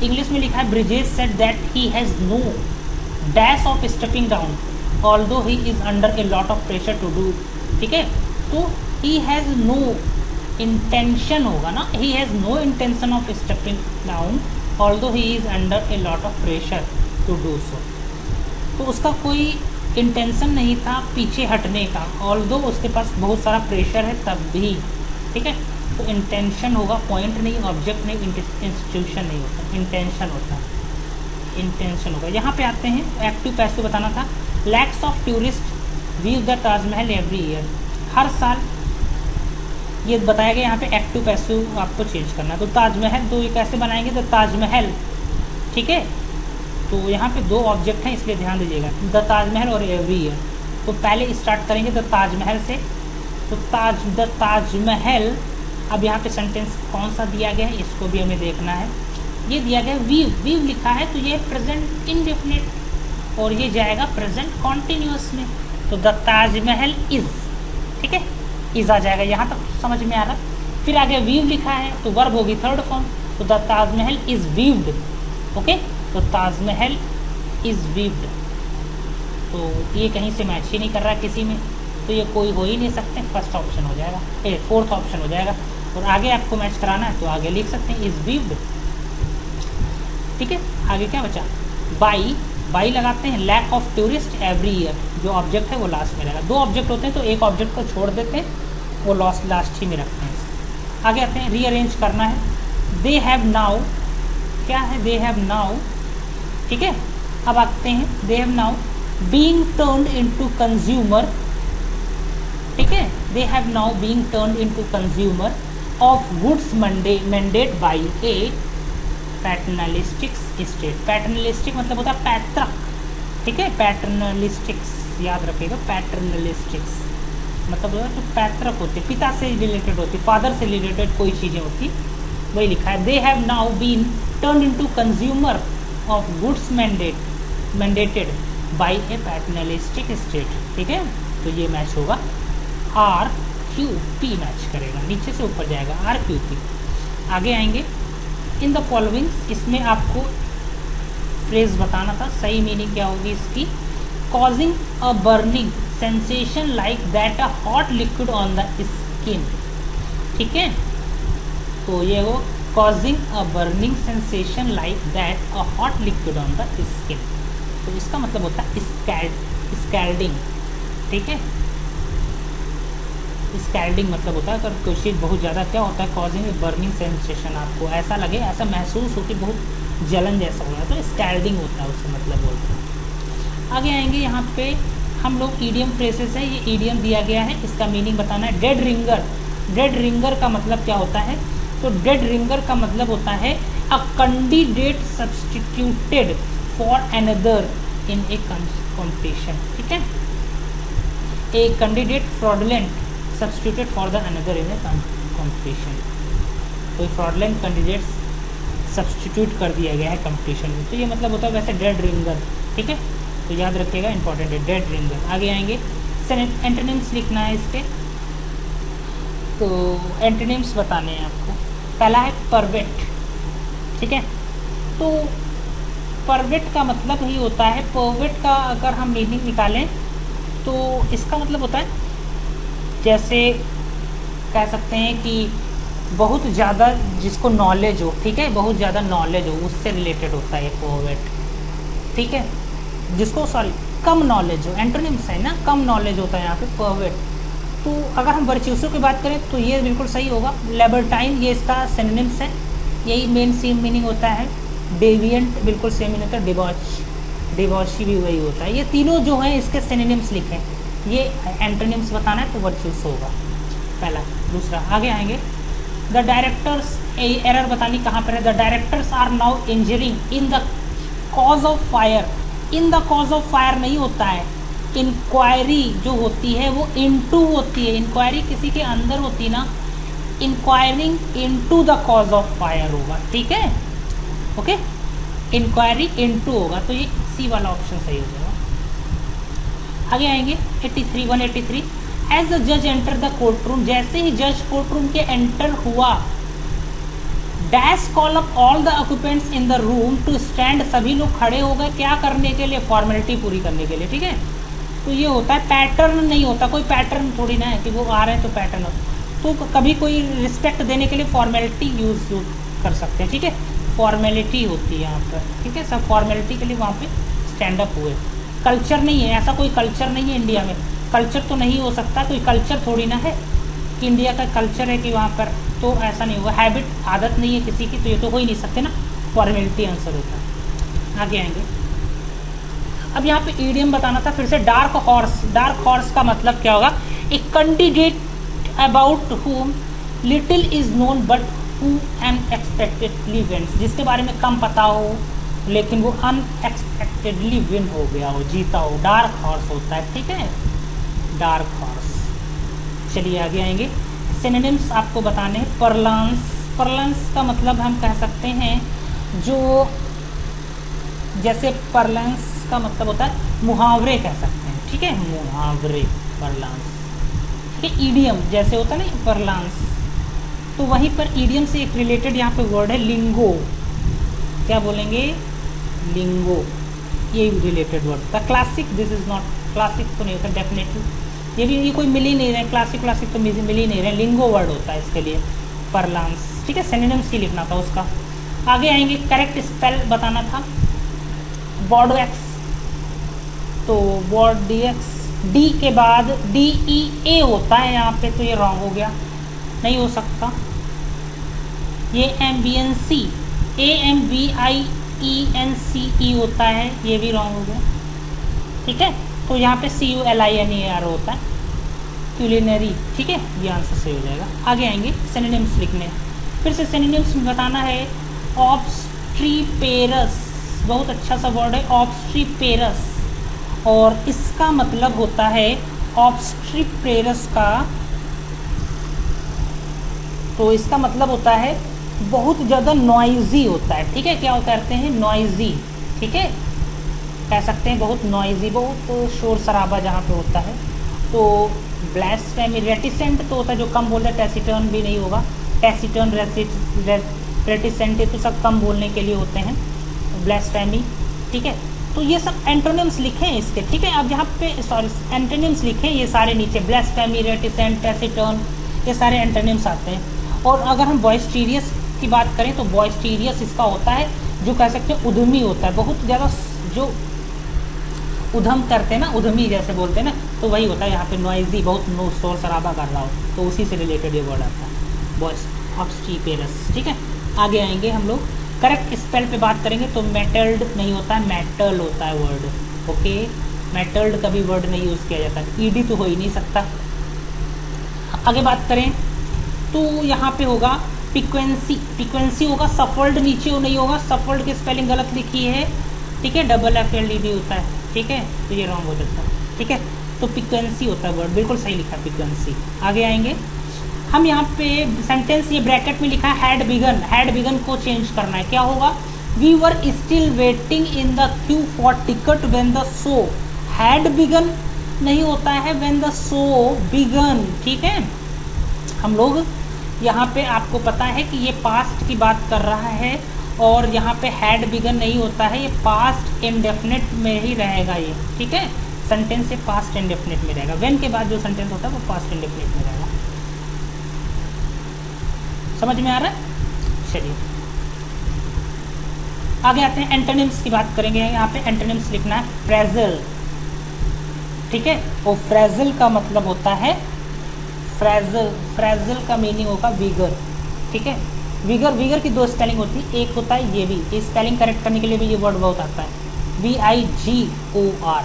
इंग्लिश में लिखा है Brijesh said that he has no dash of stepping down although he is under a lot of pressure to do. ठीक है, तो ही हैज़ नो इंटेंशन होगा ना, he has no intention of stepping down although he is under a lot of pressure to do so. तो उसका कोई intention नहीं था पीछे हटने का, ऑल्दो उसके पास बहुत सारा प्रेशर है तब भी। ठीक है, तो इंटेंशन होगा, पॉइंट नहीं, ऑब्जेक्ट नहीं, इंस्टीट्यूशन नहीं होता, इंटेंशन होता है, इंटेंशन होगा। यहाँ पे आते हैं एक्टिव पैसिव बताना था। Lakhs of tourist view the Taj Mahal every year. हर साल ये बताया गया, यहाँ पे एक्टिव पैसिव आपको चेंज करना है। तो ताजमहल, तो ये कैसे बनाएंगे, तो ताजमहल। ठीक है, तो यहाँ पे 2 ऑब्जेक्ट हैं इसलिए ध्यान दीजिएगा, द ताजमहल और एवरी ईयर। तो पहले स्टार्ट करेंगे द ताजमहल से, तो द ताजमहल। अब यहाँ पे सेंटेंस कौन सा दिया गया है इसको भी हमें देखना है। ये दिया गया वीव लिखा है, तो ये प्रेजेंट इंडेफिनिट और ये जाएगा प्रेजेंट कॉन्टिन्यूअस में, तो द ताजमहल इज। ठीक है, इज आ जाएगा, यहाँ तक समझ में आ रहा। फिर आगे वीव लिखा है तो वर्ब होगी थर्ड फॉर्म, तो the Taj Mahal is weaved. Okay, तो ताजमहल इज वीव्ड, तो ये कहीं से मैच ही नहीं कर रहा है किसी में, तो ये कोई हो ही नहीं सकते, फर्स्ट ऑप्शन हो जाएगा, फोर्थ ऑप्शन हो जाएगा। और आगे आपको मैच कराना है तो आगे लिख सकते हैं इज वीव्ड। ठीक है, आगे क्या बचा, बाई लगाते हैं, lack of tourist every year, जो ऑब्जेक्ट है वो लास्ट में रहेगा। 2 ऑब्जेक्ट होते हैं तो एक ऑब्जेक्ट को छोड़ देते हैं, वो लास्ट ही में रखते हैं। आगे आते हैं, रीअरेंज करना है। दे हैव नाउ, क्या है, दे हैव नाउ। ठीक है, अब आते हैं, they have now being turned into consumer. ठीक है, they have now being turned into consumer of goods mandate by a paternalistic state. Paternalistic मतलब होता है पैतृक। ठीक है, पैटर्नलिस्टिक्स याद रखिएगा, पैटर्नलिस्टिक्स मतलब जो पैतृक होती है, पिता से रिलेटेड होती, फादर से रिलेटेड कोई चीज़ें होती, वही लिखा है। They have now been turn into consumer of goods mandated by a paternalistic state. ठीक है, तो ये मैच होगा आर क्यू पी मैच करेगा, नीचे से ऊपर जाएगा आर क्यू पी। आगे आएंगे इन द फॉलोइंग्स, इसमें आपको फ्रेज बताना था, सही मीनिंग क्या होगी इसकी, causing a burning sensation like that a hot liquid on the skin. ठीक है, तो ये वो causing a burning sensation like that a hot liquid on the skin, तो इसका मतलब होता है स्कैल्डिंग। ठीक है, स्कैल्डिंग मतलब होता है अगर कोई चीज़ बहुत ज़्यादा क्या होता है, कॉजिंग बर्निंग सेंसेशन, आपको ऐसा लगे, ऐसा महसूस हो कि बहुत जलन जैसा हो रहा है, तो स्कैल्डिंग होता है, उससे मतलब बोलते हैं। आगे आएंगे यहाँ पे हम लोग ईडियम फ्रेसेस है, ये ईडियम दिया गया है, इसका मीनिंग बताना है। डेड रिंगर, डेड रिंगर का मतलब क्या होता है, तो डेड रिंगर का मतलब होता है a candidate substituted for another in A competition. ठीक है, a candidate fraudulent substituted for the another in A competition, कोई फ्रॉडलेंट कैंडिडेट सब्सटीट्यूट कर दिया गया है कंपटीशन में, तो ये मतलब होता है वैसे डेड रिंगर। ठीक है, तो याद रखिएगा, इंपॉर्टेंट है डेड रिंगर। आगे आएंगे एंटोनिम्स लिखना है इसके, तो एंटोनिम्स बताने हैं आपको। पहला है परवेट। ठीक है, तो परवेट का मतलब ही होता है, परवेट का अगर हम मीनिंग निकालें तो इसका मतलब होता है, जैसे कह सकते हैं कि बहुत ज़्यादा जिसको नॉलेज हो, ठीक है, बहुत ज़्यादा नॉलेज हो, उससे रिलेटेड होता है परवेट। ठीक है, जिसको सॉरी कम नॉलेज हो, एंटोनिम्स है ना, कम नॉलेज होता है यहाँ पे परवेट। तो अगर हम वर्च्यूसो की बात करें तो ये बिल्कुल सही होगा, लेबरटाइन, ये इसका सिनोनिम्स है, यही मेन सेम मीनिंग होता है। डेविएंट बिल्कुल सेम मीनिंग होता है, डिबॉच, डिबॉची भी वही होता है। ये तीनों जो हैं इसके सिनोनिम्स लिखें, ये एंटोनिम्स बताना है तो वर्च्यूसो होगा पहला। दूसरा आगे आएंगे, द डायरेक्टर्स, एरर बतानी कहाँ पर है, the directors are now injuring in the cause of fire. In the cause of fire नहीं होता है, इंक्वायरी जो होती है वो इनटू होती है, इंक्वायरी किसी के अंदर होती है ना, enquiring into the cause of fire होगा। ठीक है, ओके, इंक्वायरी इनटू होगा, तो ये सी वाला ऑप्शन सही हो जाएगा। आगे आएंगे 83 183, एज द जज एंटर द कोर्ट रूम, जैसे ही जज कोर्ट रूम के एंटर हुआ, dash call up all the occupants in the room to stand, सभी लोग खड़े हो गए, क्या करने के लिए, फॉर्मेलिटी पूरी करने के लिए। ठीक है, तो ये होता है, पैटर्न नहीं होता, कोई पैटर्न थोड़ी ना है कि वो आ रहे हैं तो पैटर्न हो, तो कभी कोई रिस्पेक्ट देने के लिए फॉर्मेलिटी यूज कर सकते हैं। ठीक है, फॉर्मेलिटी होती है यहाँ पर। ठीक है, सब फॉर्मेलिटी के लिए वहाँ पे स्टैंड अप हुए, कल्चर नहीं है, ऐसा कोई कल्चर नहीं है इंडिया में, कल्चर तो नहीं हो सकता, कोई कल्चर थोड़ी ना है कि इंडिया का कल्चर है कि वहाँ पर, तो ऐसा नहीं होगा, हैबिट, आदत नहीं है किसी की, तो ये तो हो ही नहीं सकते ना, फॉर्मेलिटी आंसर होता है। आगे आएंगे, अब यहाँ पे ईडियम बताना था फिर से, डार्क हॉर्स। डार्क हॉर्स का मतलब क्या होगा, ए कैंडिडेट अबाउट हुम little is known but who unexpectedly wins, जिसके बारे में कम पता हो लेकिन वो अनएक्सपेक्टेडली विन हो गया हो, जीता हो, डार्क हॉर्स होता है। ठीक है, डार्क हॉर्स। चलिए आगे आएंगे, सिनोनिम्स आपको बताने हैं। परलांस, परलांस का मतलब हम कह सकते हैं जो, जैसे परलांस का मतलब होता है मुहावरे कह सकते हैं। ठीक है, मुहावरे, परलांस। ठीक है, ईडियम जैसे होता है ना परलांस, तो वहीं पर ईडियम से एक रिलेटेड यहाँ पे वर्ड है लिंगो, क्या बोलेंगे, लिंगो, ये रिलेटेड वर्ड होता है। Classic, this is not classic तो नहीं होता डेफिनेटली, ये भी, ये कोई मिल ही नहीं रहे, क्लासिक क्लासिक तो मिल ही नहीं रहे, लिंगो वर्ड होता है इसके लिए, परलांस। ठीक है, सिनोनिम्स ही लिखना था उसका। आगे आएंगे, करेक्ट स्पेल बताना था, बॉडवैक्स, तो बॉडीएक्स, डी के बाद DEA होता है यहाँ पे, तो ये रॉन्ग हो गया, नहीं हो सकता। ये MBNC, AMBIENCE होता है, ये भी रॉन्ग हो गया। ठीक है, तो यहाँ पे CULINER होता है, क्यूलिनरी। ठीक है, ये आंसर सही हो जाएगा। आगे आएंगे सिनोनिम्स लिखने, फिर से सिनोनिम्स बताना है। ऑब्स्ट्रीपेरस, बहुत अच्छा सा वर्ड है ऑब्स्ट्रीपेरस, और इसका मतलब होता है ऑब्स्ट्रीपेरस का, तो इसका मतलब होता है बहुत ज़्यादा नॉइजी होता है। ठीक है, क्या कहते हैं, नॉइजी, ठीक है, कह सकते हैं बहुत नॉइजी, बहुत शोर शराबा जहाँ पे होता है। तो ब्लास्फेमी, रेटिसेंट तो होता है जो कम बोलता है, टैसिटर्न भी नहीं होगा, टैसिटर्न रेटिसेंट तो सब कम बोलने के लिए होते हैं, ब्लास्फेमी। ठीक है, तो ये सब एंटोनिम्स लिखे हैं इसके। ठीक है, अब यहाँ पे सॉरी एंटोनिम्स लिखे ये सारे नीचे, ब्लास्फेमी, रेटिसेंट, टैसिटर्न, ये सारे एंटोनिम्स आते हैं। और अगर हम बॉयस्टीरियस की बात करें तो बॉयस्टीरियस इसका होता है जो कह सकते हैं उद्यमी होता है, बहुत ज़्यादा जो उधम करते हैं ना, उद्यमी जैसे बोलते हैं ना, तो वही होता है यहाँ पे नॉइजी, बहुत नो शोर शराबा कर रहा हो, तो उसी से रिलेटेड ये वर्ड आता है बॉयस ऑब्स्टीपेरस। ठीक है, आगे आएंगे हम लोग, करेक्ट स्पेल पे बात करेंगे तो मेटल्ड नहीं होता है, मेटल होता है वर्ड। ओके, मेटल्ड कभी वर्ड नहीं यूज़ किया जाता, ईडी तो हो ही नहीं सकता। आगे बात करें तो यहाँ पे होगा पिक्वेंसी, पिक्वेंसी होगा, सफल्ड नीचे नहीं होगा, सफल्ड की स्पेलिंग गलत लिखी है। ठीक है, double F L D D होता है। ठीक है, तो ये रॉन्ग हो जाता है। ठीक है, तो पिक्वेंसी होता है वर्ड, बिल्कुल सही लिखा पिक्वेंसी। आगे आएंगे हम, यहाँ पे सेंटेंस ये ब्रैकेट में लिखा है हैड बिगन, हैड बिगन को चेंज करना है, क्या होगा, we were still waiting in the queue for ticket when the show, had begun नहीं होता है, व्हेन द शो बिगन। ठीक है, हम लोग यहाँ पे आपको पता है कि ये पास्ट की बात कर रहा है, और यहाँ पे हैड बिगन नहीं होता है, ये पास्ट इंडेफिनिट में ही रहेगा ये। ठीक है, सेंटेंस से पास्ट इंडेफिनिट में रहेगा, व्हेन के बाद जो सेंटेंस होता है वो पास्ट इंडेफिनिट में रहेगा। समझ में आ रहा है? चलिए आगे आते हैं, एंटोनिम्स की बात करेंगे। यहाँ पे एंटोनिम्स लिखना है फ्रेजल। ठीक है, और फ्रेजल का मतलब होता है फ्रेजल, फ्रेजल का मीनिंग होगा विगर। ठीक है, विगर, विगर की दो स्पेलिंग होती है, एक होता है ये भी, स्पेलिंग करेक्ट करने के लिए भी ये वर्ड बहुत आता है, VIGOR।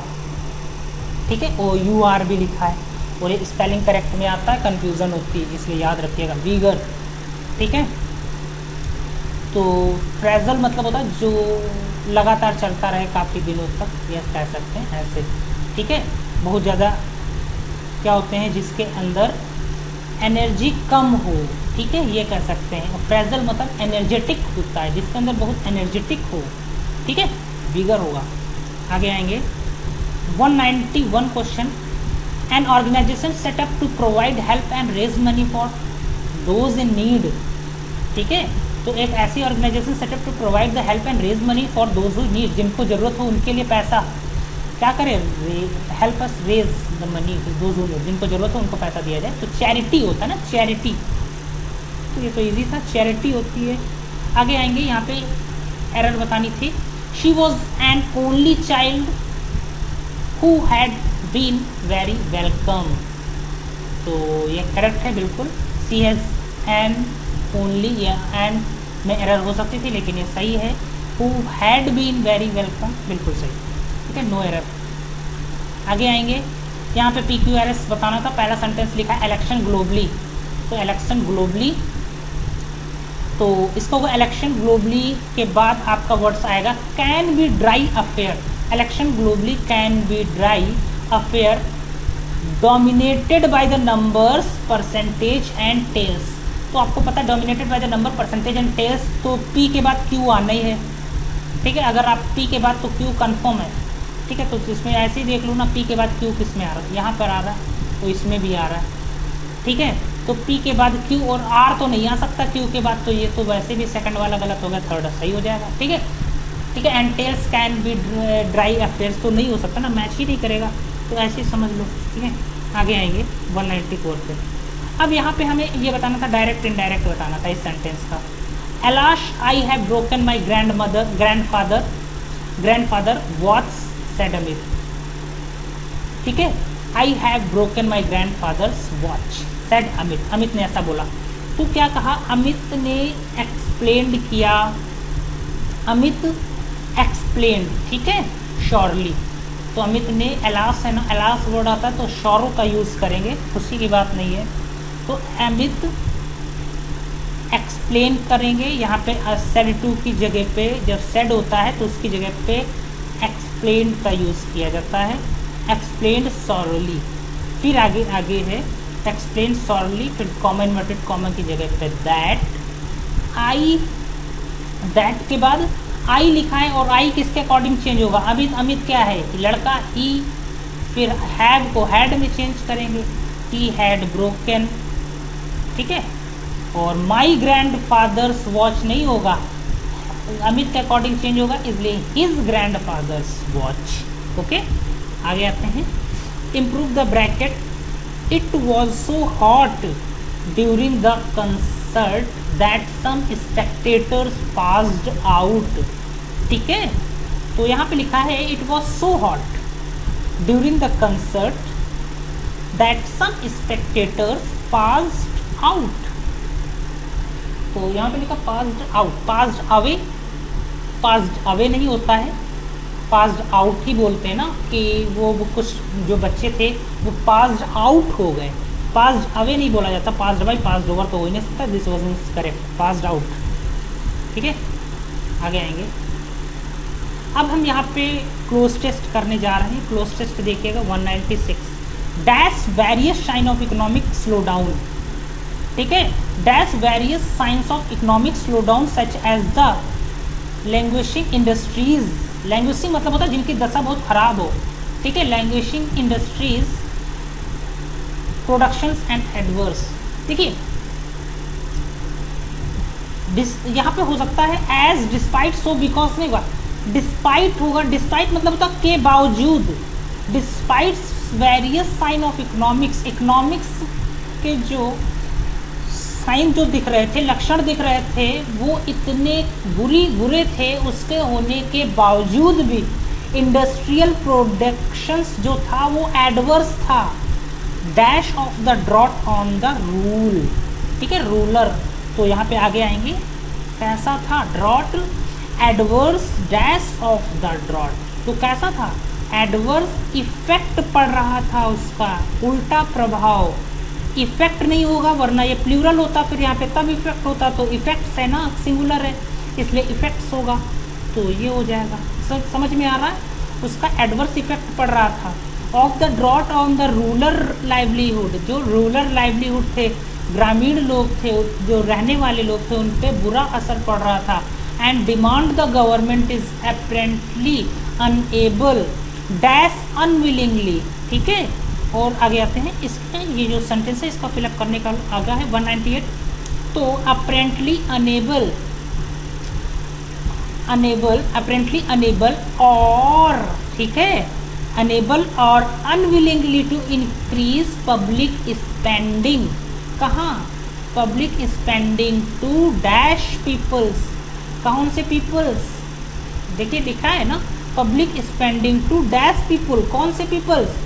ठीक है, OUR भी लिखा है, और ये स्पेलिंग करेक्ट में आता है, कंफ्यूजन होती है, इसलिए याद रखिएगा विगर। ठीक है, तो फ्रेजल मतलब होता है जो लगातार चलता रहे काफ़ी दिनों तक, यह कह सकते हैं ऐसे। ठीक है, बहुत ज़्यादा क्या होते हैं जिसके अंदर एनर्जी कम हो। ठीक है, ये कह सकते हैं। फ्रेजल मतलब एनर्जेटिक होता है, जिसके अंदर बहुत एनर्जेटिक हो। ठीक है, विगर होगा। आगे आएंगे 191 question, an organisation setup to provide help and raise money for those in need. ठीक है, तो एक ऐसी organisation setup to provide the help and raise money for those who need, जिनको ज़रूरत हो उनके लिए पैसा क्या करें, help us raise the money those who need, जिनको ज़रूरत हो उनको पैसा दिया जाए। तो चैरिटी होता है ना, चैरिटी, तो ये तो इजी था, चैरिटी होती है। आगे आएंगे, यहाँ पे एरर बतानी थी, she was an only child who had been very welcome, तो ये करेक्ट है बिल्कुल। सी हैज़ एन ओनली, या एंड में एरर हो सकती थी लेकिन ये सही है, who had been very welcome, बिल्कुल सही। ठीक है, नो एरर। आगे आएंगे, यहाँ पे PQRS बताना था, पहला सेंटेंस लिखा है इलेक्शन ग्लोबली, तो इलेक्शन ग्लोबली, तो इसको इलेक्शन ग्लोबली के बाद आपका वर्ड्स आएगा can be dry affair, election globally can be dry affair dominated by the numbers percentage and tails. तो आपको पता है dominated by the number percentage and tails, तो P के बाद Q आना ही है। ठीक है, अगर आप P के बाद तो Q कन्फर्म है। ठीक है, तो इसमें ऐसे ही देख लो ना, P के बाद Q किस में आ रहा है, यहाँ पर आ रहा है, तो इसमें भी आ रहा है। ठीक है, तो P के बाद Q, और R तो नहीं आ सकता Q के बाद, तो ये तो वैसे भी सेकंड वाला गलत हो गया, थर्ड सही हो जाएगा। ठीक है, ठीक है, and tails can be dry affairs तो नहीं हो सकता ना, मैच ही नहीं करेगा, तो ऐसे ही समझ लो। ठीक है, आगे आएंगे 194 पे। अब यहाँ पे हमें ये बताना था, डायरेक्ट इनडायरेक्ट बताना था इस सेंटेंस का। Alas I have broken my grandfather what's said Amit. ठीक है, I have broken my grandfather's watch said Amit, Amit ने ऐसा बोला। तो क्या कहा, अमित ने एक्सप्लेन किया, अमित एक्सप्लेन। ठीक है, श्योरली, तो अमित ने, एलास है ना, एलास वर्ड आता है तो शौरों का यूज़ करेंगे, खुशी की बात नहीं है, तो अमित एक्सप्लेन करेंगे। यहाँ पे सेड टू की जगह पे जब सेड होता है तो उसकी जगह पे एक्सप्लेन का यूज़ किया जाता है, एक्सप्लेन सॉरली। फिर आगे आगे है एक्सप्लेन सॉरली, फिर कॉमा इन्वर्टेड कॉमा की जगह पे दैट, आई, दैट के बाद आई लिखा है और आई किसके अकॉर्डिंग चेंज होगा? अमित, अमित क्या है? लड़का, ही, फिर हैव को हैड में चेंज करेंगे, ही हैड ब्रोकन, ठीक है। और माई ग्रैंड फादर्स वॉच नहीं होगा, अमित के अकॉर्डिंग चेंज होगा, इसलिए his grandfather's watch. Okay, आगे आते हैं। Improve the bracket, it was so hot during the concert that some spectators passed out, ठीक है। तो यहाँ पे लिखा है it was so hot during the concert that some spectators passed out. तो यहाँ पे लिखा passed out, passed away, passed away नहीं होता है, पास्ड आउट ही बोलते हैं ना, कि वो कुछ जो बच्चे थे वो पास्ड आउट हो गए, पास्ड अवे नहीं बोला जाता, पास्ड बाई पास्ड ओवर तो हो ही नहीं सकता, this was correct, passed out, ठीक है। आगे आएंगे। अब हम यहाँ पे क्लोज टेस्ट करने जा रहे हैं। क्लोज टेस्ट देखिएगा 196, dash various sign of economic slowdown, ठीक है। Dash various science of economic slowdown such as the languishing industries, languishing मतलब होता है जिनकी दशा बहुत खराब हो, ठीक है। लैंग्वेजिंग इंडस्ट्रीज प्रोडक्शंस एंड एडवर्स, देखिए यहाँ पे हो सकता है एज, डिस्पाइट, सो, बिकॉज नहीं होगा, डिस्पाइट होगा, डिस्पाइट मतलब होता के बावजूद, despite various sign of economics, economics के जो साइन जो दिख रहे थे, लक्षण दिख रहे थे, वो इतने बुरे थे, उसके होने के बावजूद भी इंडस्ट्रियल प्रोडक्शंस जो था वो एडवर्स था। Dash of the drought on the rule, ठीक है, रूलर। तो यहाँ पे आगे आएंगे, कैसा था drought, adverse dash of the drought, तो कैसा था, एडवर्स इफेक्ट पड़ रहा था उसका, उल्टा प्रभाव, इफेक्ट नहीं होगा वरना ये प्लूरल होता, फिर यहाँ पे तब इफेक्ट होता, तो इफेक्ट्स है ना, सिंगुलर है इसलिए इफेक्ट्स होगा, तो ये हो जाएगा। समझ में आ रहा है, उसका एडवर्स इफेक्ट पड़ रहा था। Of the drought on the rural livelihood, जो रूरल लाइवलीहुड थे, ग्रामीण लोग थे, जो रहने वाले लोग थे, उन पर बुरा असर पड़ रहा था। And demand the government is apparently unable dash unwillingly, ठीक है। और आगे आते हैं, इसमें ये जो सेंटेंस है इसका फिलअप करने का आगे है 198। तो apparently unable, unable, apparently unable और, ठीक है, अनेबल और unwillingly to increase public spending, कहाँ, public spending to dash peoples, कौन से पीपल्स, देखिए लिखा है ना, public spending to dash people, कौन से पीपल्स,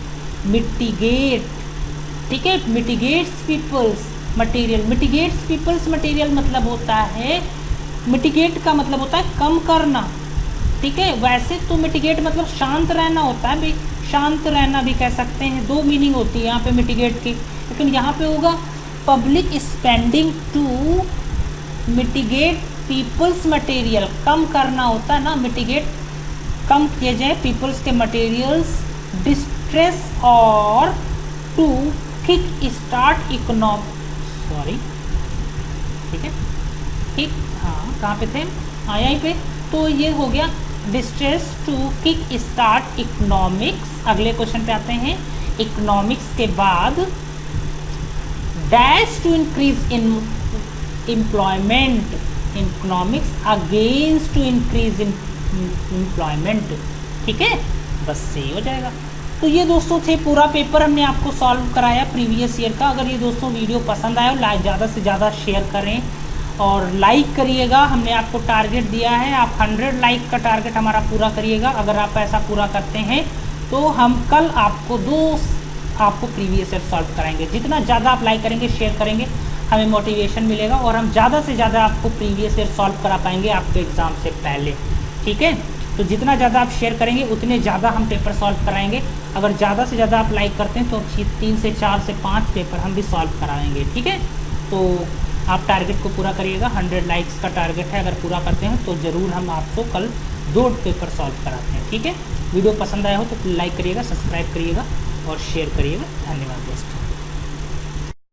मिटिगेट, ठीक है, mitigates peoples material, mitigates peoples material मतलब होता है, मिटिगेट का मतलब होता है कम करना, ठीक है। वैसे तो मिटिगेट मतलब शांत रहना होता है, भी शांत रहना भी कह सकते हैं, दो मीनिंग होती है यहाँ पे मिटिगेट की, लेकिन यहाँ पे होगा public spending to mitigate peoples material, कम करना होता है ना, मिटिगेट कम किए जाए पीपल्स के मटेरियल्स डिस्ट्रेस और टू किक स्टार्ट सॉरी, ठीक है, ठीक, हाँ कहाँ पे थे, हाँ यहीं पे। तो ये हो गया distress to kick start economics. अगले क्वेश्चन पे आते हैं, इकोनॉमिक्स के बाद dash to increase in employment, economics against to increase in employment, ठीक है, बस सही हो जाएगा। तो ये दोस्तों थे पूरा पेपर हमने आपको सॉल्व कराया प्रीवियस ईयर का। अगर ये दोस्तों वीडियो पसंद आया हो, ज़्यादा से ज़्यादा शेयर करें और लाइक करिएगा। हमने आपको टारगेट दिया है, आप 100 लाइक का टारगेट हमारा पूरा करिएगा। अगर आप ऐसा पूरा करते हैं तो हम कल आपको प्रीवियस ईयर सॉल्व कराएंगे। जितना ज़्यादा आप लाइक करेंगे, शेयर करेंगे, हमें मोटिवेशन मिलेगा और हम ज़्यादा से ज़्यादा आपको प्रीवियस ईयर सॉल्व करा पाएंगे आपके एग्ज़ाम से पहले, ठीक है। तो जितना ज़्यादा आप शेयर करेंगे उतने ज़्यादा हम पेपर सॉल्व कराएंगे। अगर ज़्यादा से ज़्यादा आप लाइक करते हैं तो 3 से 4 से 5 पेपर हम भी सॉल्व कराएंगे, ठीक है। तो आप टारगेट को पूरा करिएगा, 100 लाइक्स का टारगेट है। अगर पूरा करते हैं तो ज़रूर हम आपको कल 2 पेपर सॉल्व कराते हैं, ठीक है। वीडियो पसंद आया हो तो लाइक करिएगा, सब्सक्राइब करिएगा और शेयर करिएगा। धन्यवाद दोस्तों।